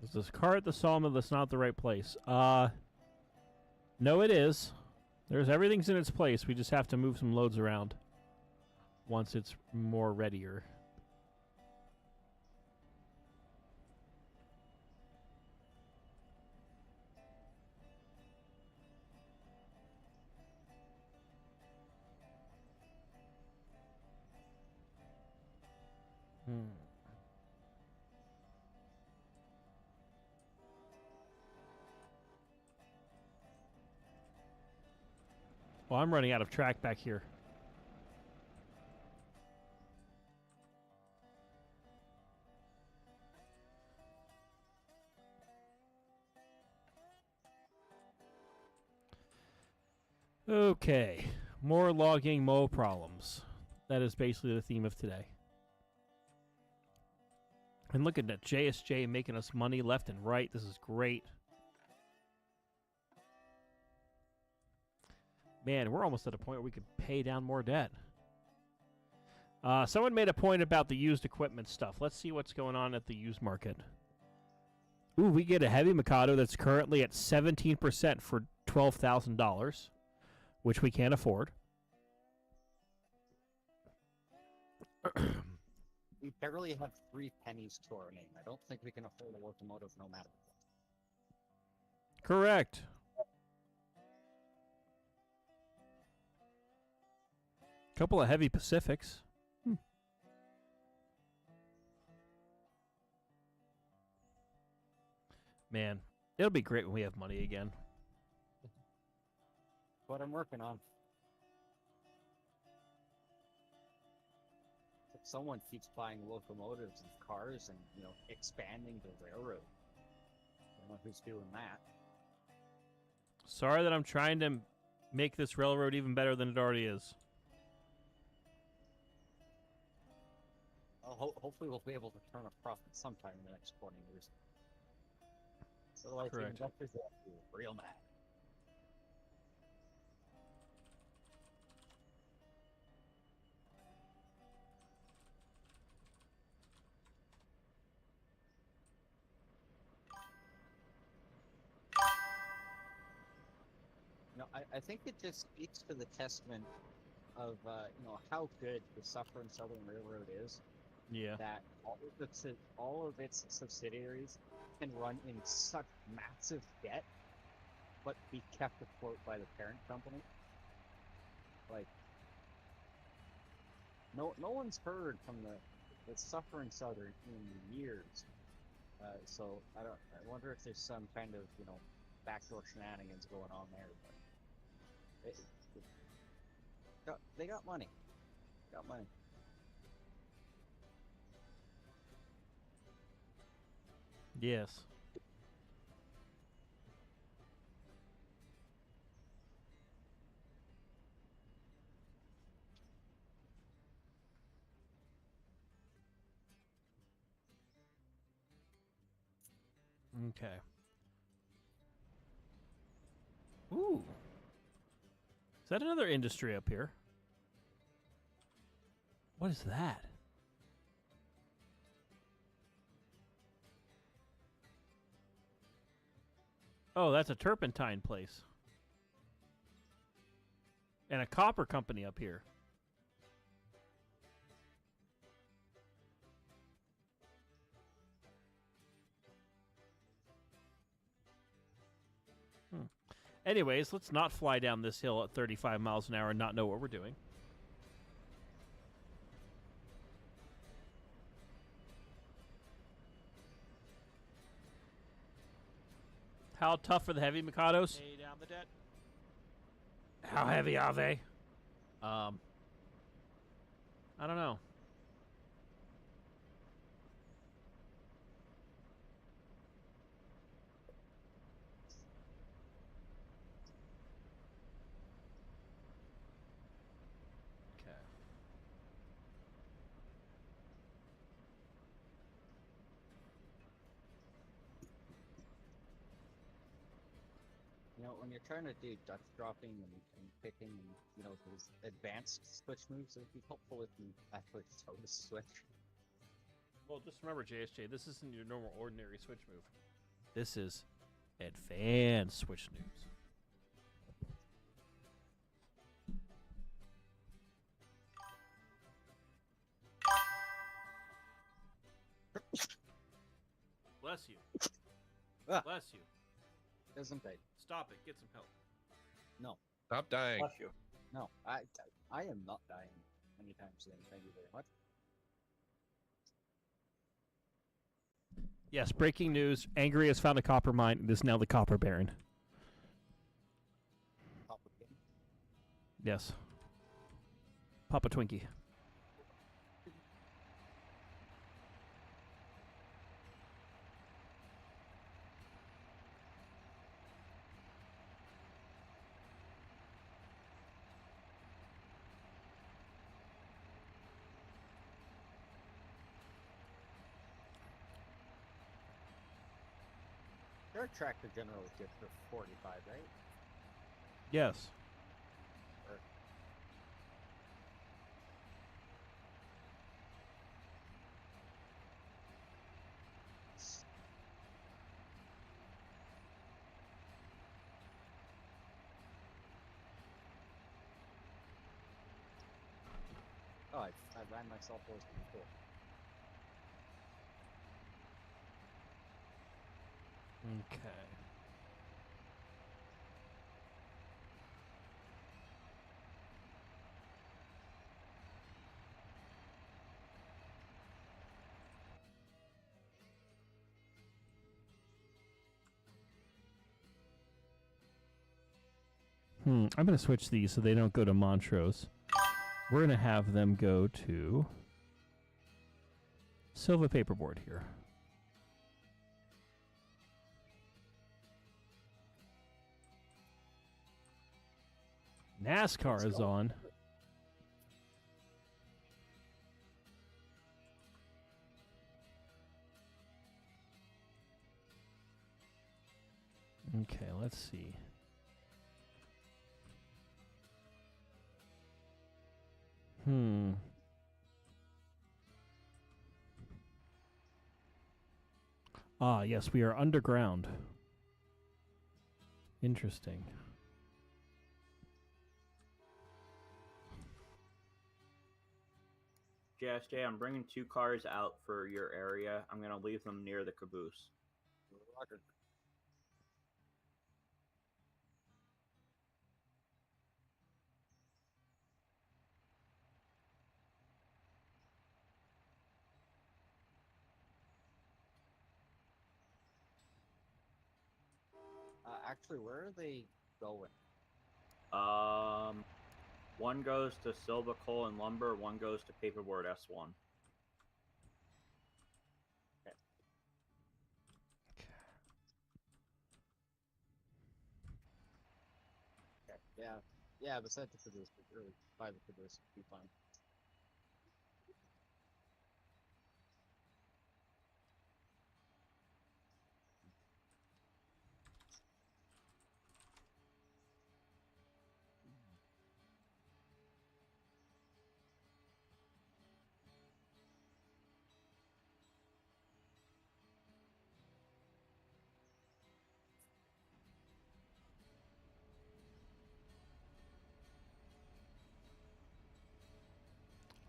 S1: Is this car at the sawmill that's not the right place? No, it is. Everything's in its place. We just have to move some loads around once it's more readier. Well, I'm running out of track back here. Okay. More logging, more problems. That is basically the theme of today. And look at that JSJ making us money left and right. This is great. Man, we're almost at a point where we could pay down more debt. Someone made a point about the used equipment stuff. Let's see what's going on at the used market. Ooh, we get a heavy Mikado that's currently at 17% for $12,000, which we can't afford.
S5: We barely have 3 pennies to our name. I don't think we can afford a locomotive no matter what.
S1: Correct. Couple of heavy Pacifics. Man, it'll be great when we have money again.
S5: What I'm working on. If someone keeps buying locomotives and cars and, expanding the railroad. I don't know who's doing that.
S1: Sorry that I'm trying to make this railroad even better than it already is.
S5: Well, hopefully we'll be able to turn a profit sometime in the next 20 years. Otherwise, the
S1: Correct.
S5: investors will be real mad. I think it just speaks to the testament of how good the Suffering Southern Railroad is.
S1: Yeah.
S5: That all of its subsidiaries can run in such massive debt, but be kept afloat by the parent company. Like, no one's heard from the Suffering Southern in years. So I wonder if there's some kind of backdoor shenanigans going on there. But they got money. Got money.
S1: Yes. Okay. Ooh. Is that another industry up here? What is that? Oh, that's a turpentine place. And a copper company up here. Anyways, let's not fly down this hill at 35 miles an hour and not know what we're doing. How tough are the heavy Mikados?
S10: Pay down the debt.
S1: How heavy are they? I don't know. Okay.
S5: You know, when you're trying to do Dutch dropping and picking and, you know, those advanced switch moves, it would be helpful if you actually know the switch.
S1: Well, just remember, JSJ, this isn't your normal ordinary switch move. This is advanced switch moves. Bless you.
S5: Ah.
S1: Bless you.
S5: Isn't it?
S1: Stop it. Get some help.
S5: No.
S3: Stop dying.
S2: Bless you.
S5: No, I am not dying anytime soon. Thank you very much.
S1: Yes, breaking news. Angry has found a copper mine and is now the copper baron.
S5: Papa King.
S1: Yes. Papa Twinkie.
S5: Their tractor generally good for 45, right?
S1: Yes.
S5: Or oh, I ran myself over before.
S1: Okay. I'm going to switch these so they don't go to Montrose. We're going to have them go to Sylva paperboard here. NASCAR is on. Okay, let's see. Ah, yes, we are underground. Interesting.
S2: JSJ, I'm bringing 2 cars out for your area. I'm going to leave them near the caboose.
S5: Roger. Actually, where are they going?
S2: One goes to Sylva Coal and Lumber, one goes to Paperboard S1.
S5: Okay. Yeah, besides the caboose, or by the caboose, would be fine.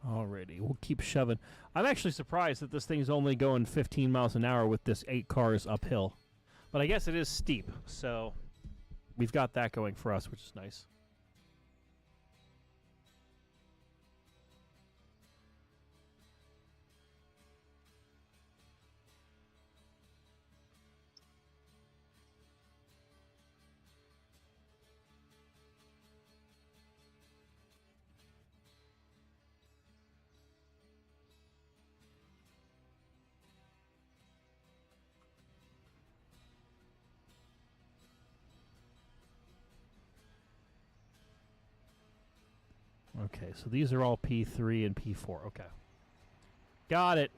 S1: Alrighty, we'll keep shoving. I'm actually surprised that this thing's only going 15 miles an hour with this 8 cars uphill. But I guess it is steep, so we've got that going for us, which is nice. Okay, so these are all P3 and P4. Okay. Got it.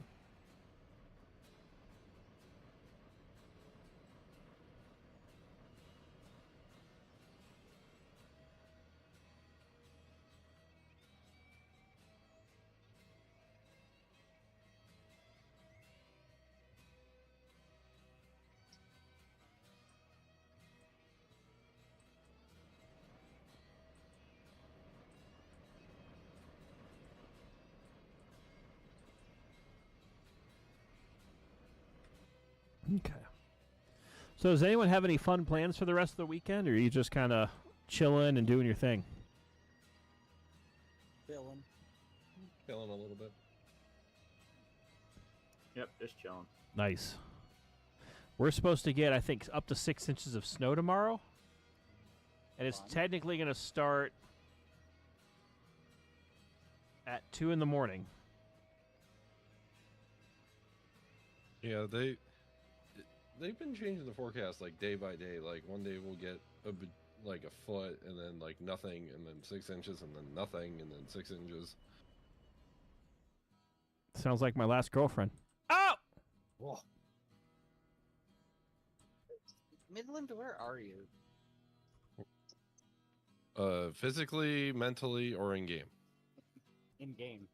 S1: Okay. So does anyone have any fun plans for the rest of the weekend, or are you just kind of chilling and doing your thing?
S5: Chilling.
S3: Killing a little bit.
S2: Yep, just chilling.
S1: Nice. We're supposed to get, I think, up to 6 inches of snow tomorrow. And it's
S5: Fun.
S1: technically going to start at 2 in the morning.
S3: Yeah, they've been changing the forecast like day by day. Like one day we'll get like a foot, and then like nothing, and then 6 inches, and then nothing, and then 6 inches.
S1: Sounds like my last girlfriend. Oh!
S5: Whoa. Midland, where are you?
S3: Physically, mentally, or in game.
S5: In game.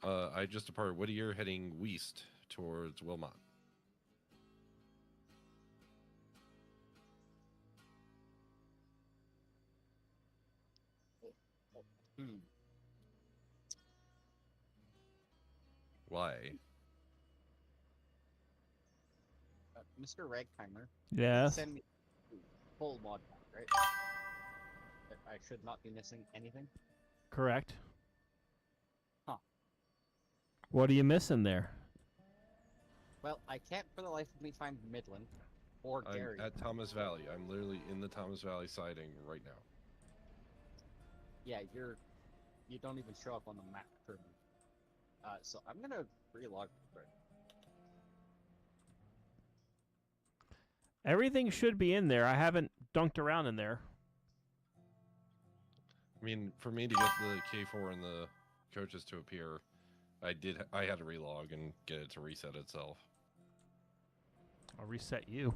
S3: I just departed Whittier, heading west towards Wilmot.
S5: Hmm.
S3: Why?
S5: Mr. Ragtimer.
S1: Yes.
S5: Send me full mod pack, right? I should not be missing anything.
S1: Correct.
S5: Huh.
S1: What are you missing there?
S5: Well, I can't for the life of me find Midland or
S3: I'm
S5: Gary.
S3: at Thomas Valley. I'm literally in the Thomas Valley siding right now.
S5: Yeah, you don't even show up on the map for me. So I'm gonna relog it.
S1: Everything should be in there. I haven't dunked around in there.
S3: I mean, for me to get the K4 and the coaches to appear, I had to relog and get it to reset itself.
S1: I'll reset you.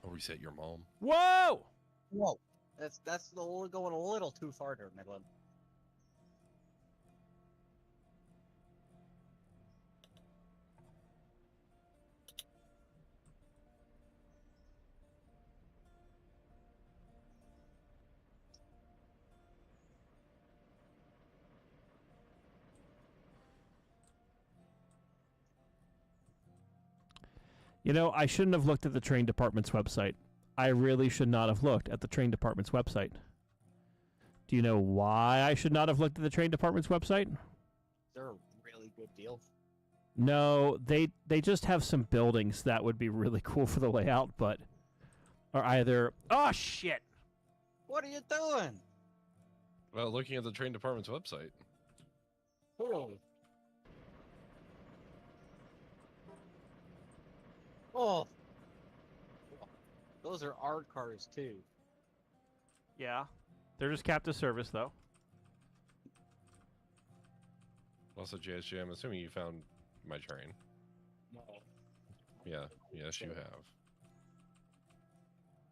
S3: I'll reset your mom.
S1: Whoa!
S5: Whoa, that's going a little too far there, Midland.
S1: You know, I shouldn't have looked at the train department's website. I really should not have looked at the train department's website. Do you know why I should not have looked at the train department's website?
S5: They're a really good deal.
S1: No, they just have some buildings that would be really cool for the layout, but are either... Oh, shit!
S5: What are you doing?
S3: Well, looking at the train department's website.
S5: Oh. Oh. Those are our cars, too.
S1: Yeah. They're just captive service, though.
S3: Also, JSJ, I'm assuming you found my train.
S5: No.
S3: Yeah, yes, you have.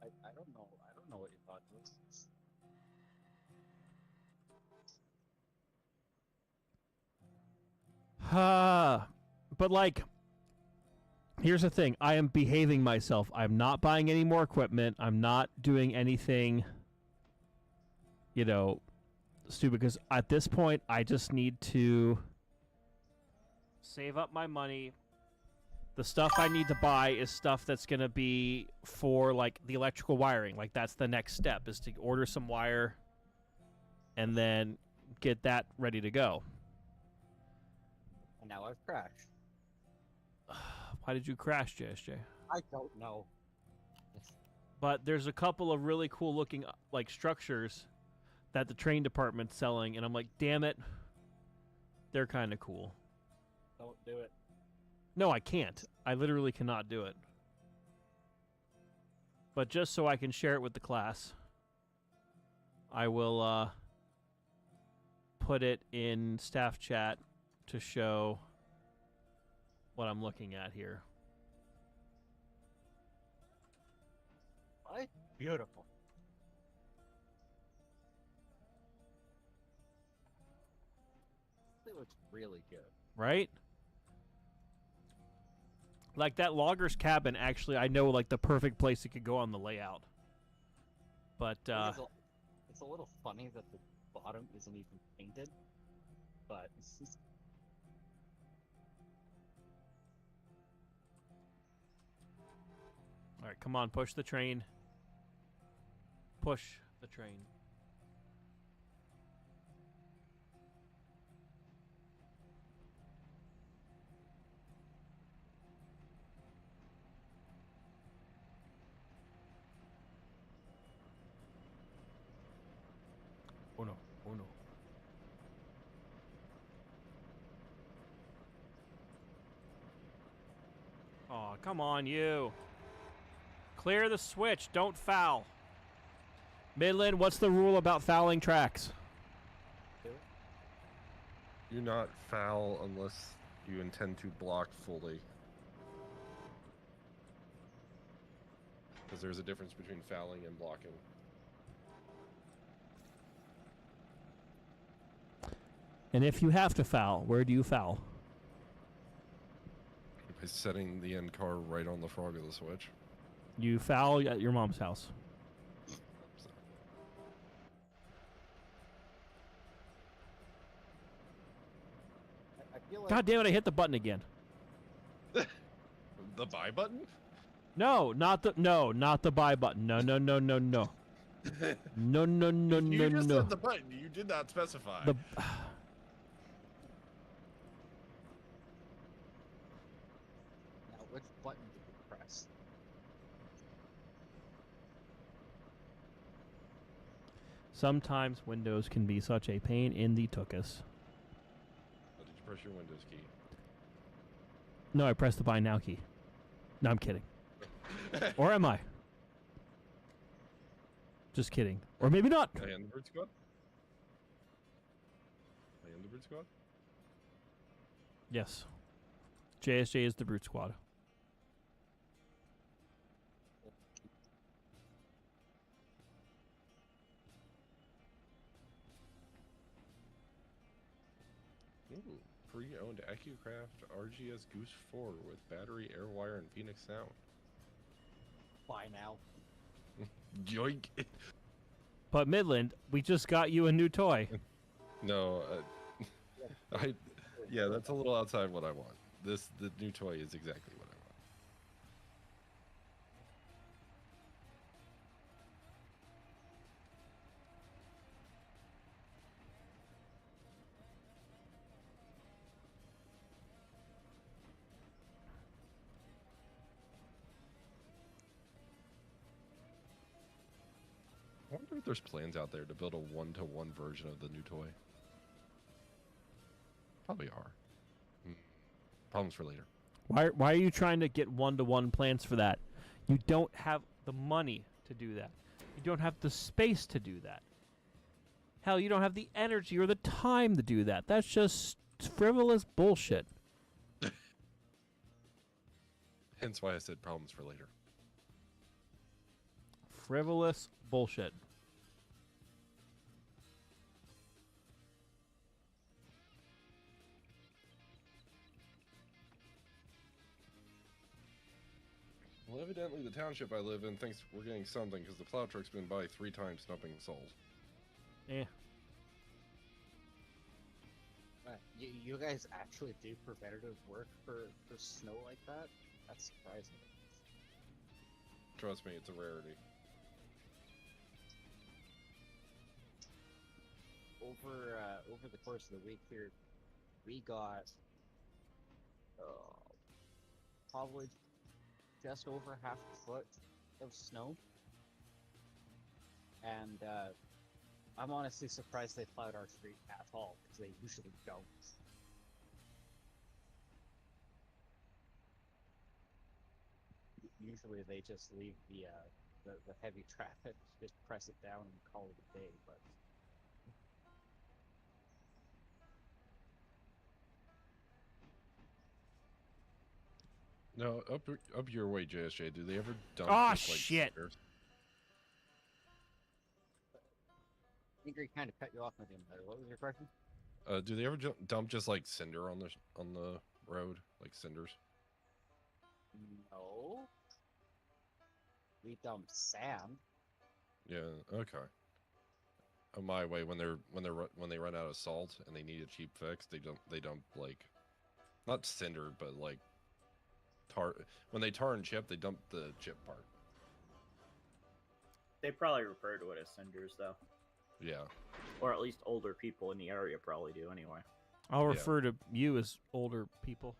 S5: I don't know. I don't know what you thought it was.
S1: But, like, here's the thing. I am behaving myself. I'm not buying any more equipment. I'm not doing anything, you know, stupid. Because at this point, I just need to save up my money. The stuff I need to buy is stuff that's going to be for, like, the electrical wiring. Like, that's the next step, is to order some wire and then get that ready to go.
S5: And now I've crashed.
S1: Why did you crash, JSJ?
S5: I don't know.
S1: But there's a couple of really cool looking like structures that the train department's selling, and I'm like, damn it, they're kind of cool.
S5: Don't do it.
S1: No, I can't. I literally cannot do it. But just so I can share it with the class, I will put it in staff chat to show what I'm looking at here.
S5: What? Beautiful. It looks really good.
S1: Right? Like that logger's cabin, actually, I know like the perfect place it could go on the layout. But
S5: It's a little funny that the bottom isn't even painted, but it's just...
S1: All right, come on, push the train. Push the train. Oh no, oh no. Oh, come on, you. Clear the switch, don't foul. Midland, what's the rule about fouling tracks?
S3: Do not foul unless you intend to block fully. Because there's a difference between fouling and blocking.
S1: And if you have to foul, where do you foul?
S3: By setting the end car right on the frog of the switch.
S1: You foul at your mom's house.
S5: I feel like
S1: God damn it, I hit the button again.
S3: The buy button?
S1: No, not the buy button. No. No. No.
S3: You just said the button. You did not specify.
S5: Now, which button did you press?
S1: Sometimes Windows can be such a pain in the tuchus.
S3: Oh, did you press your Windows key?
S1: No, I pressed the buy now key. No, I'm kidding. Or am I? Just kidding. Or maybe not.
S3: I am the Bird Squad? I am the Bird Squad?
S1: Yes. JSJ is the Brute Squad.
S3: Ooh, pre-owned AccuCraft RGS Goose 4 with battery, air wire, and Phoenix sound.
S5: Buy now.
S3: Yoink!
S1: But Midland, we just got you a new toy.
S3: No, yeah, that's a little outside what I want. The new toy is exactly what I want. I wonder if there's plans out there to build a one-to-one version of the new toy. Probably are. Problems for later.
S1: Why are you trying to get one-to-one plans for that? You don't have the money to do that. You don't have the space to do that. Hell, you don't have the energy or the time to do that. That's just frivolous bullshit.
S3: Hence why I said problems for later.
S1: Frivolous bullshit.
S3: Well, evidently the township I live in thinks we're getting something because the plow truck's been by 3 times dumping souls.
S1: Eh.
S5: You guys actually do preventative work for snow like that? That's surprising.
S3: Trust me, it's a rarity.
S5: Over the course of the week here, we got probably just over half a foot of snow, and I'm honestly surprised they plowed our street at all because they usually don't. Usually they just leave the heavy traffic, just press it down and call it a day, but
S3: No, up your way, JSJ. Do they ever dump?
S1: Oh,
S3: just, like,
S1: shit.
S3: cinders?
S5: Angry kind of cut you off with him there. What was your question?
S3: Do they ever dump just like cinder on the road, like cinders?
S5: No. We dump sand.
S3: Yeah. Okay. On my way, when they run out of salt and they need a cheap fix, they dump like, not cinder, but like tar. When they tar and chip, they dump the chip part.
S2: They probably refer to it as cinders, though.
S3: Yeah.
S2: Or at least older people in the area probably do anyway.
S1: I'll refer to you as older people.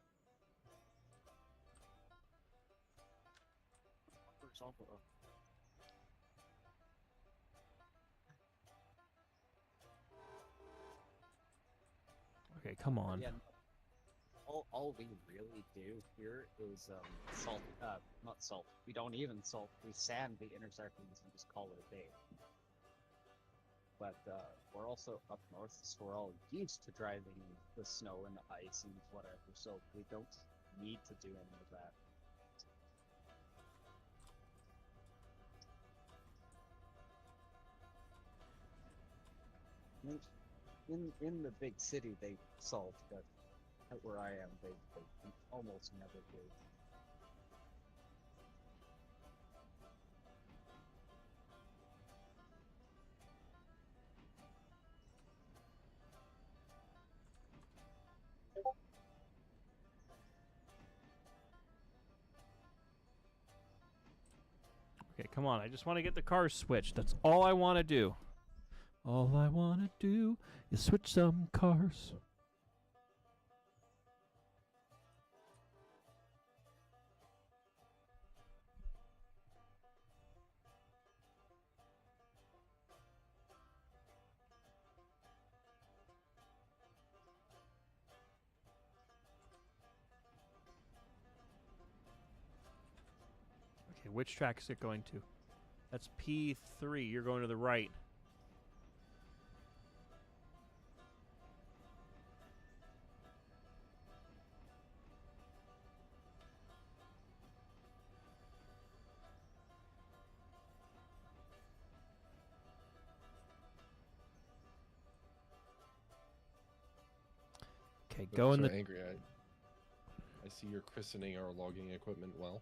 S1: Okay, come on.
S5: Yeah, all we really do here is salt. Not salt. We don't even salt. We sand the intersections and just call it a day. But we're also up north, so we're all used to driving the snow and the ice and whatever, so we don't need to do any of that. In the big city, they salt, but out where I am, they almost never do.
S1: Okay, come on. I just want to get the cars switched. That's all I want to do. All I want to do is switch some cars. Okay, which track is it going to? That's P3. You're going to the right. Okay, go in the...
S3: Angry. I see you're christening our logging equipment well.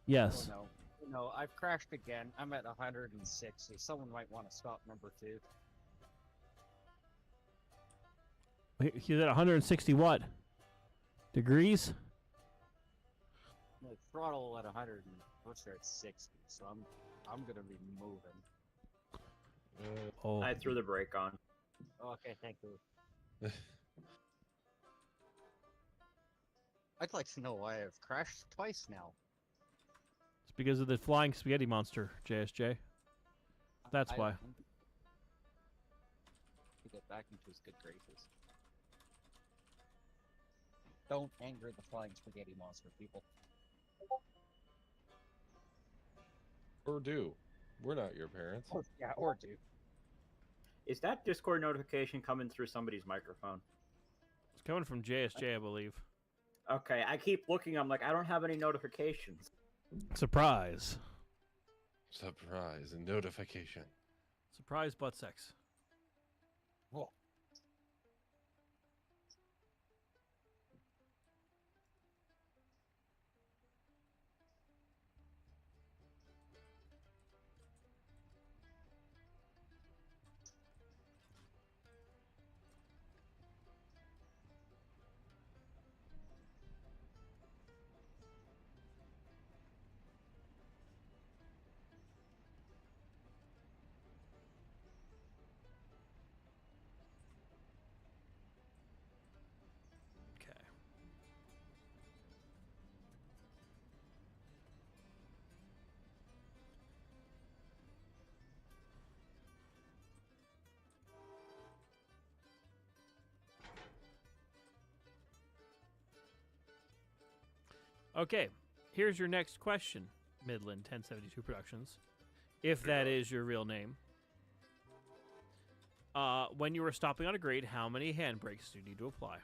S1: Yes.
S5: Oh, no, I've crashed again. I'm at 160. Someone might want to stop number 2.
S1: He's at 160 what? Degrees?
S5: The throttle at 100 and first at 60, so I'm gonna be moving.
S1: Oh.
S2: I threw the brake on.
S5: Okay, thank you. I'd like to know why I've crashed twice now.
S1: It's because of the flying spaghetti monster, JSJ. That's why.
S5: To get back into his good graces. Don't anger the flying spaghetti monster, people.
S3: Or do. We're not your parents.
S5: Oh, yeah, or do.
S2: Is that Discord notification coming through somebody's microphone?
S1: It's coming from JSJ, I believe.
S2: Okay, I keep looking. I'm like, I don't have any notifications.
S1: Surprise.
S3: Surprise and notification.
S1: Surprise butt sex.
S5: Oh.
S1: Okay, here's your next question, Midland 1072 Productions, if that is your real name. When you were stopping on a grade, how many handbrakes do you need to apply?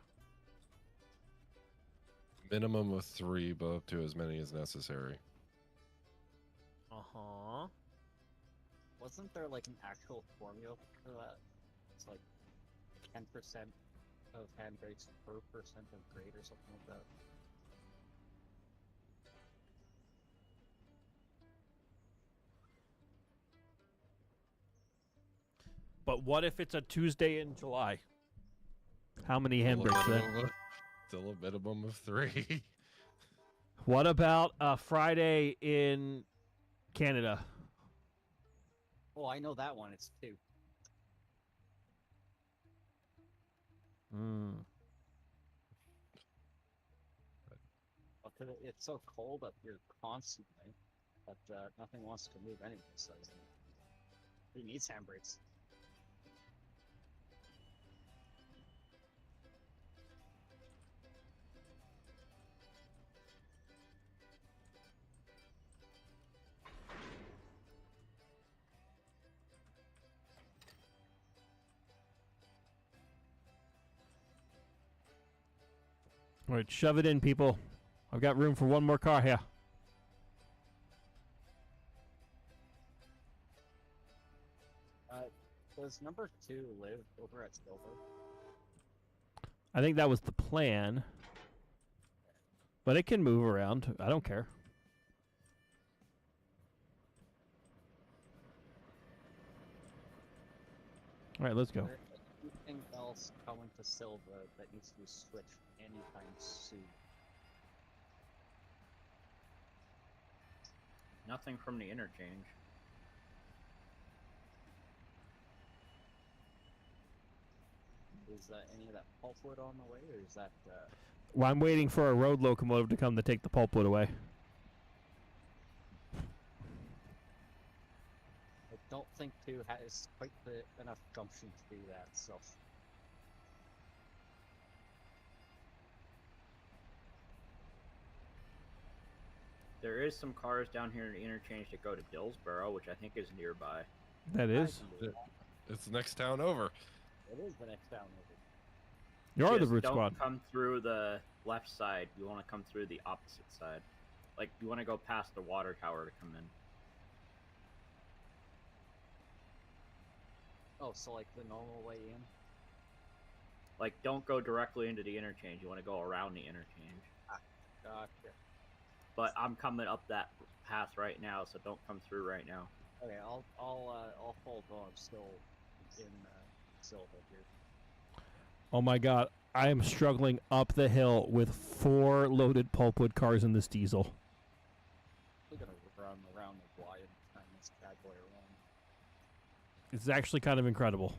S3: Minimum of 3, but up to as many as necessary.
S1: Uh-huh.
S5: Wasn't there like an actual formula for that? It's like 10% of handbrakes per percent of grade or something like that.
S1: But what if it's a Tuesday in July? How many handbrakes then?
S3: Still a minimum of 3.
S1: What about a Friday in Canada?
S5: Oh, I know that one. It's 2.
S1: Mm.
S5: It's so cold up here constantly that nothing wants to move anyway. So who needs handbrakes?
S1: All right, shove it in, people. I've got room for one more car here.
S5: Does number 2 live over at Sylva?
S1: I think that was the plan. But it can move around. I don't care. All right, let's go.
S5: Is there anything else coming to Sylva that needs to be switched anytime soon?
S2: Nothing from the interchange.
S5: Is any of that pulpwood on the way, or is that?
S1: Well, I'm waiting for a road locomotive to come to take the pulpwood away.
S5: I don't think 2 has quite enough gumption to do that. So.
S2: There is some cars down here in the interchange that go to Dillsboro, which I think is nearby.
S1: That is.
S3: It's the next town over.
S5: It is the next town over.
S1: You're the
S2: Just
S1: root
S2: don't
S1: squad.
S2: come through the left side. You want to come through the opposite side. Like, you want to go past the water tower to come in.
S5: Oh, so like the normal way in?
S2: Like, don't go directly into the interchange. You want to go around the interchange.
S5: Gotcha.
S2: But I'm coming up that path right now, so don't come through right now.
S5: Okay, I'll hold on. I'm still in Sylva here.
S1: Oh my god, I am struggling up the hill with 4 loaded pulpwood cars in this diesel.
S5: We're gonna run around the Y and turn this bad boy around.
S1: It's actually kind of incredible.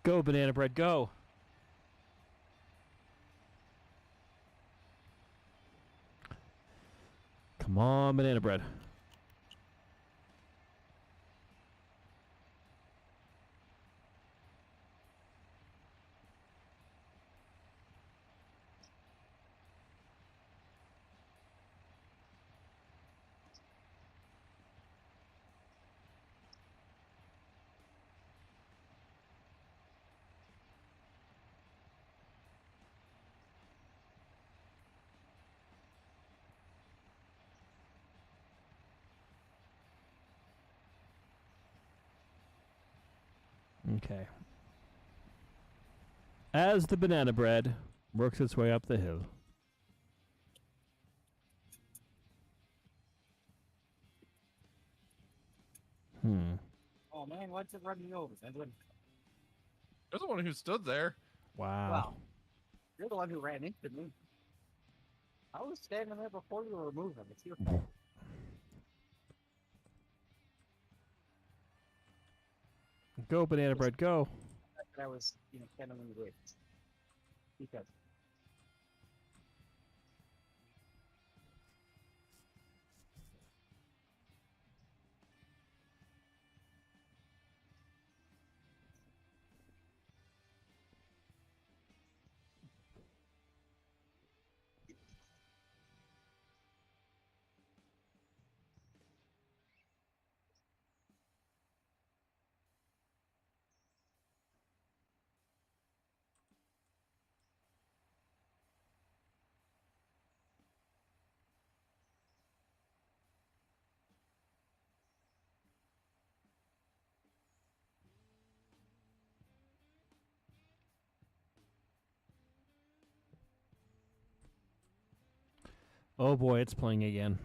S1: Go, Banana Bread, go! Come on, Banana Bread. Okay. As the Banana Bread works its way up the hill.
S5: Oh man, why'd you run me over, Edwin?
S3: You're the one who stood there.
S1: Wow.
S5: Wow. You're the one who ran into me. I was standing there before you were moving. It's your fault.
S1: Go, Banana Bread, go.
S5: I was, kind of in the way. Because.
S1: Oh boy, it's playing again.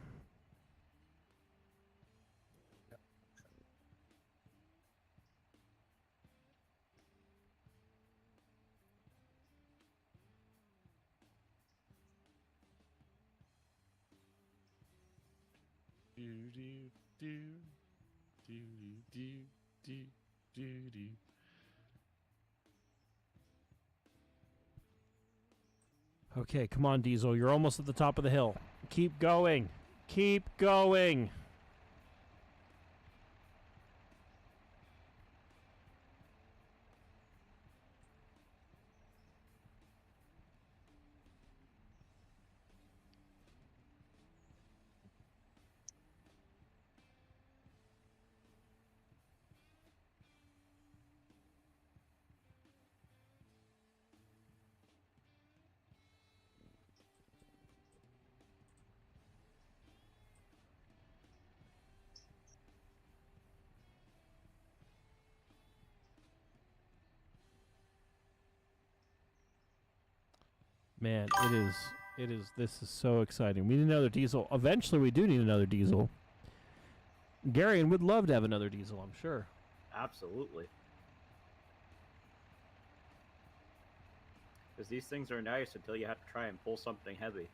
S3: Do do do do do do do do.
S1: Okay, come on, Diesel. You're almost at the top of the hill. Keep going. Keep going. Man, this is so exciting. We need another diesel. Eventually, we do need another diesel. Garion would love to have another diesel, I'm sure.
S2: Absolutely. Because these things are nice until you have to try and pull something heavy.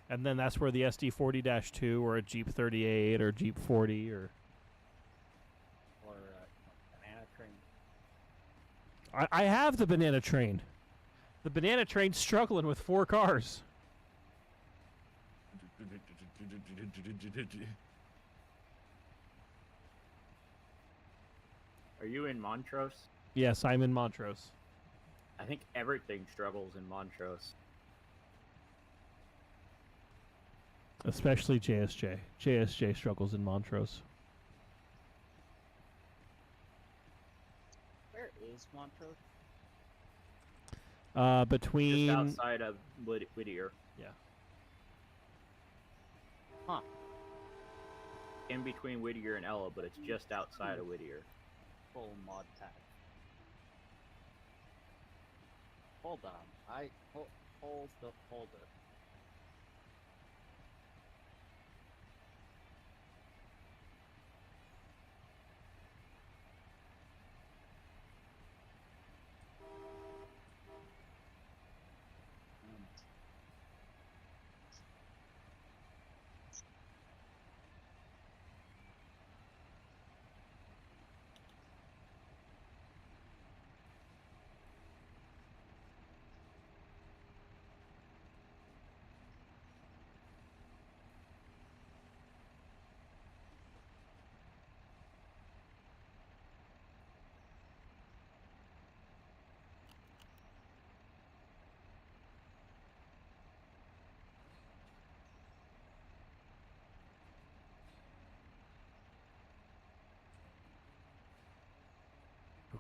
S1: And then that's where the SD40-2 or a Jeep 38 or Jeep 40 or
S5: banana train.
S1: I have the banana train. The banana train's struggling with 4 cars.
S2: Are you in Montrose?
S1: Yes, I'm in Montrose.
S2: I think everything struggles in Montrose.
S1: Especially JSJ. JSJ struggles in Montrose.
S5: Where is Montrose?
S1: Between...
S2: Just outside of Whittier.
S1: Yeah.
S5: Huh.
S2: In between Whittier and Ella, but it's just outside of Whittier.
S5: Full mod tag. Hold on. Hold the folder.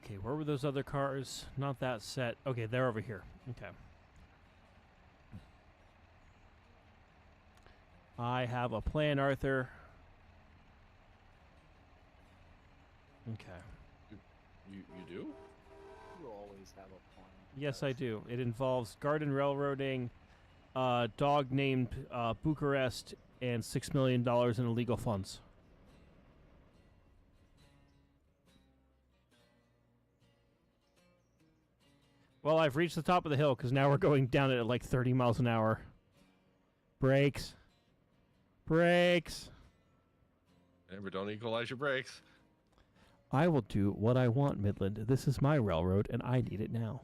S1: Okay, where were those other cars? Not that set. Okay, they're over here. Okay. I have a plan, Arthur. Okay.
S3: You do?
S5: You always have a plan.
S1: Yes, I do. It involves garden railroading, a dog named Bucharest, and $6 million in illegal funds. Well, I've reached the top of the hill because now we're going down it at like 30 miles an hour. Brakes. Brakes.
S3: Remember, don't equalize your brakes.
S1: I will do what I want, Midland. This is my railroad, and I need it now.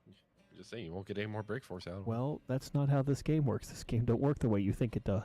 S3: I'm just saying, you won't get any more brake force out of it.
S1: Well, that's not how this game works. This game don't work the way you think it does.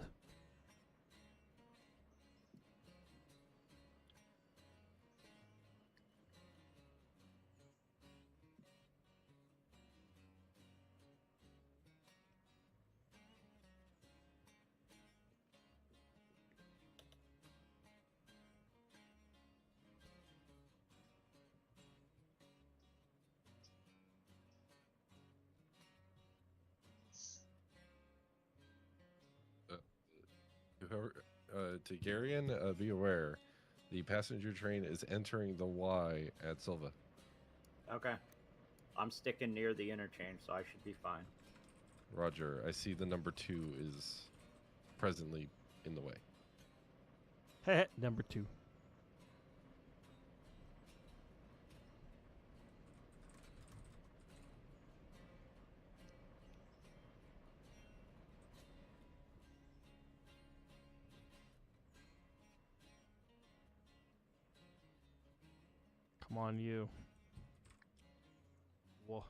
S3: To Garion, be aware, the passenger train is entering the Y at Sylva.
S2: Okay. I'm sticking near the interchange, so I should be fine.
S3: Roger. I see the number 2 is presently in the way.
S1: Number 2. Come on, you. Whoa.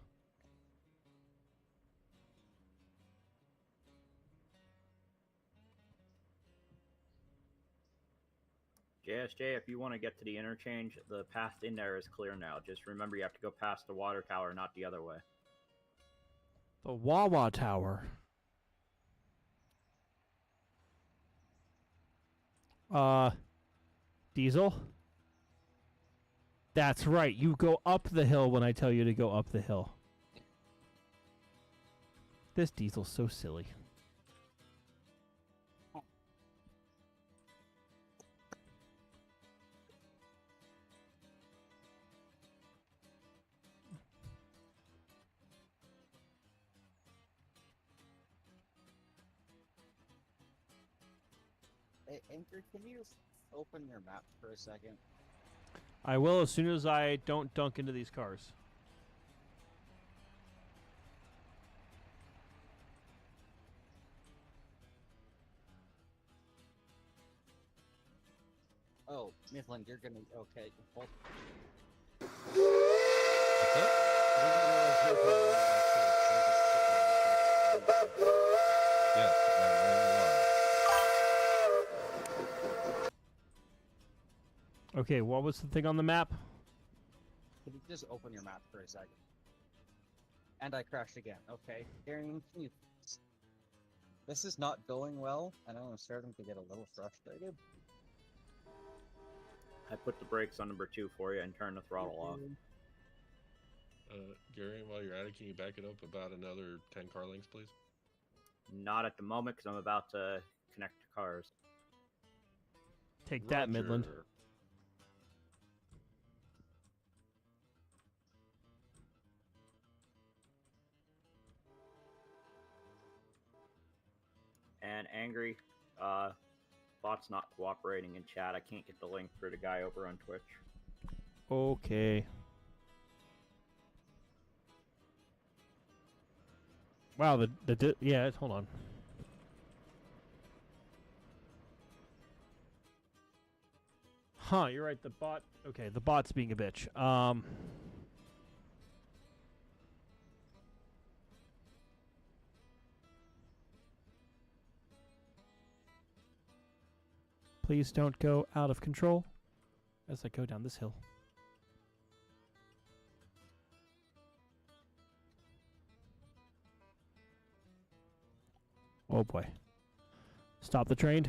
S2: JSJ, if you want to get to the interchange, the path in there is clear now. Just remember you have to go past the water tower, not the other way.
S1: The Wawa Tower. Diesel? That's right. You go up the hill when I tell you to go up the hill. This Diesel's so silly.
S5: Hey, Anchor, can you open your map for a second?
S1: I will as soon as I don't dunk into these cars.
S5: Oh, Midland, you're gonna... Okay. Hold.
S3: Yes,
S1: Okay, what was the thing on the map?
S5: Can you just open your map for a second? And I crashed again. Okay. Darian, can you... This is not going well, and I'm starting to get a little frustrated.
S2: I put the brakes on number 2 for you and turn the throttle off.
S3: Gary, while you're at it, can you back it up about another 10 car lengths, please?
S2: Not at the moment, because I'm about to connect to cars.
S1: Take that, Midland.
S2: And Angry, bot's not cooperating in chat. I can't get the link for the guy over on Twitch.
S1: Okay. Wow, yeah, hold on. Huh, you're right, the bot... Okay, the bot's being a bitch. Please don't go out of control as I go down this hill. Oh boy. Stop the train,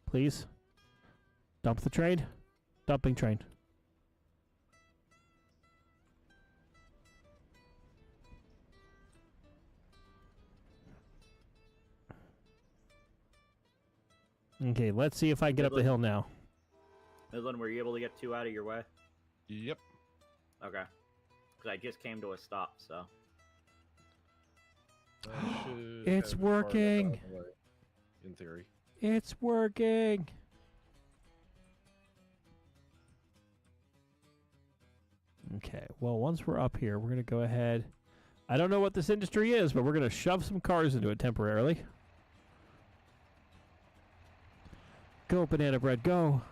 S1: please. Dump the train. Dumping train. Okay, let's see if I get up the hill now.
S2: Midland, were you able to get 2 out of your way?
S3: Yep.
S2: Okay. Because I just came to a stop, so...
S1: It's working!
S3: In theory.
S1: It's working! Okay, well, once we're up here, we're going to go ahead. I don't know what this industry is, but we're going to shove some cars into it temporarily. Go, Banana Bread, go!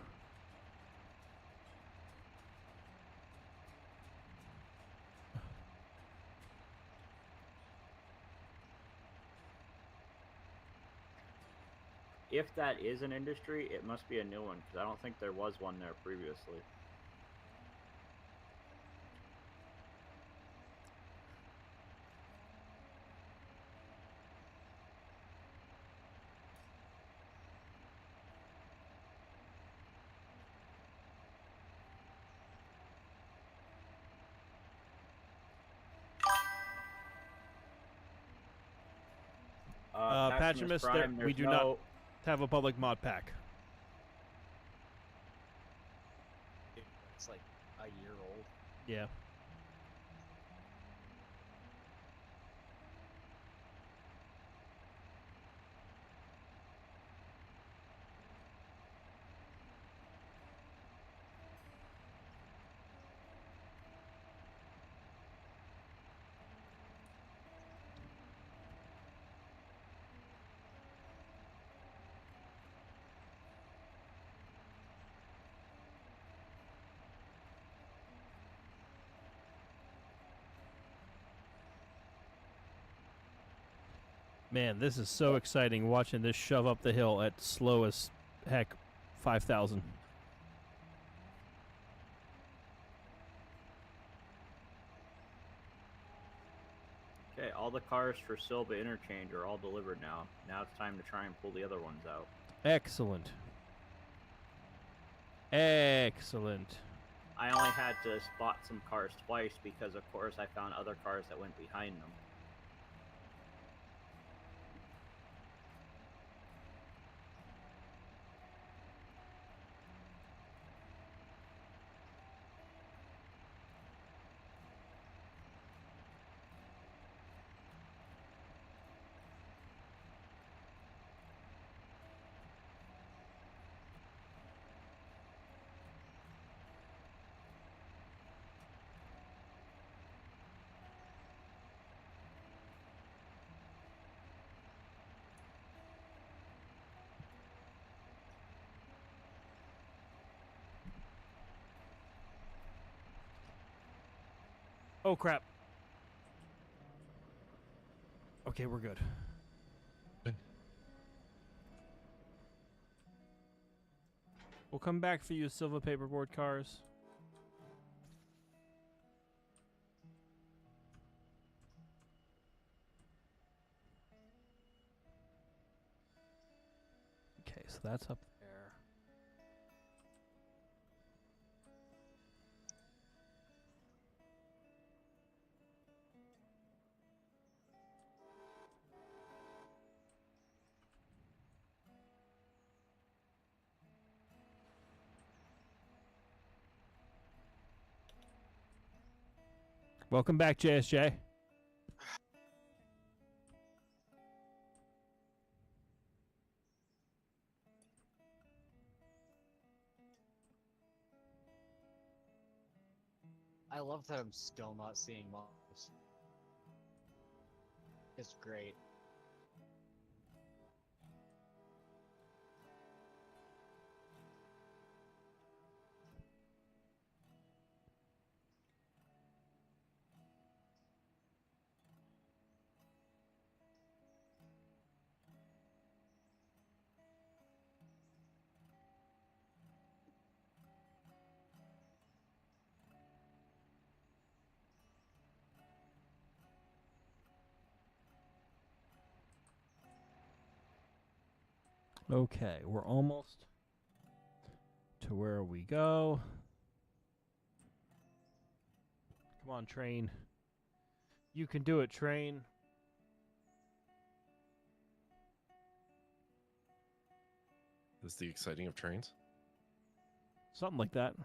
S2: If that is an industry, it must be a new one, because I don't think there was one there previously.
S1: Patchimus,
S2: Prime,
S1: we do not have a public mod pack.
S5: It's like a year old.
S1: Yeah. Man, this is so exciting watching this shove up the hill at slow as heck 5,000.
S2: Okay, all the cars for Sylva Interchange are all delivered now. Now it's time to try and pull the other ones out.
S1: Excellent. Excellent.
S2: I only had to spot some cars twice because, of course, I found other cars that went behind them.
S1: Oh, crap. Okay, we're good. We'll come back for you, Sylva paperboard cars. Okay, so that's up there. Welcome back, JSJ.
S5: I love that I'm still not seeing mobs. It's great.
S1: Okay, we're almost to where we go. Come on, train. You can do it, train.
S3: This is the exciting of trains.
S1: Something like that.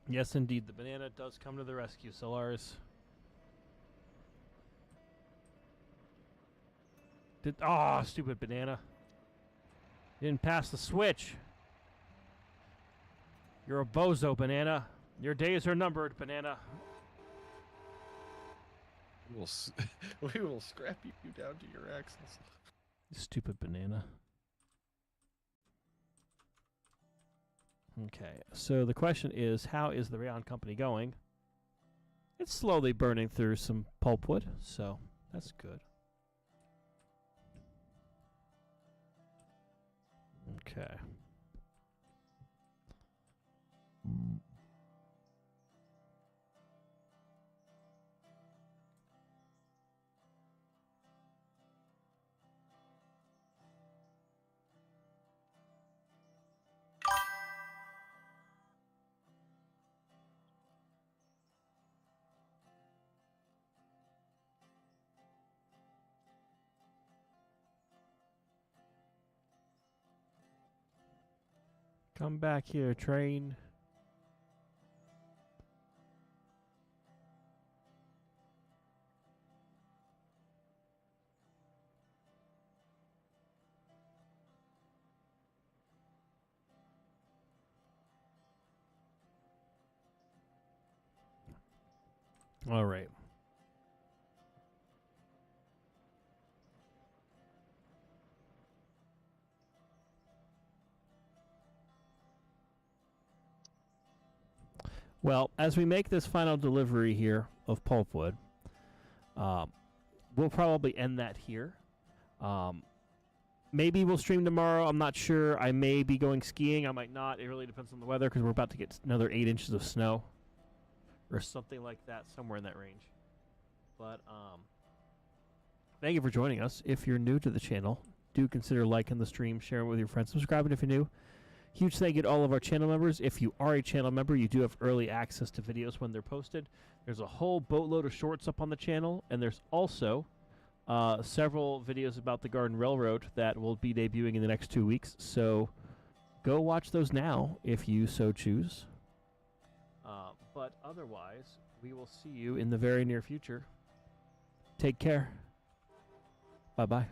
S1: Yes, indeed. The banana does come to the rescue, Solars. Stupid banana. You didn't pass the switch. You're a bozo, banana. Your days are numbered, banana.
S3: We will scrap you down to your axles.
S1: Stupid banana. Okay, so the question is, how is the Rayon Company going? It's slowly burning through some pulpwood, so that's good. Okay. Come back here, train. All right. Well, as we make this final delivery here of pulpwood, we'll probably end that here. Maybe we'll stream tomorrow. I'm not sure. I may be going skiing. I might not. It really depends on the weather because we're about to get another 8 inches of snow or something like that, somewhere in that range. But thank you for joining us. If you're new to the channel, do consider liking the stream, sharing it with your friends, subscribing if you're new. Huge thank you to all of our channel members. If you are a channel member, you do have early access to videos when they're posted. There's a whole boatload of shorts up on the channel, and there's also several videos about the Garden Railroad that will be debuting in the next 2 weeks. So go watch those now if you so choose. But otherwise, we will see you in the very near future. Take care. Bye-bye.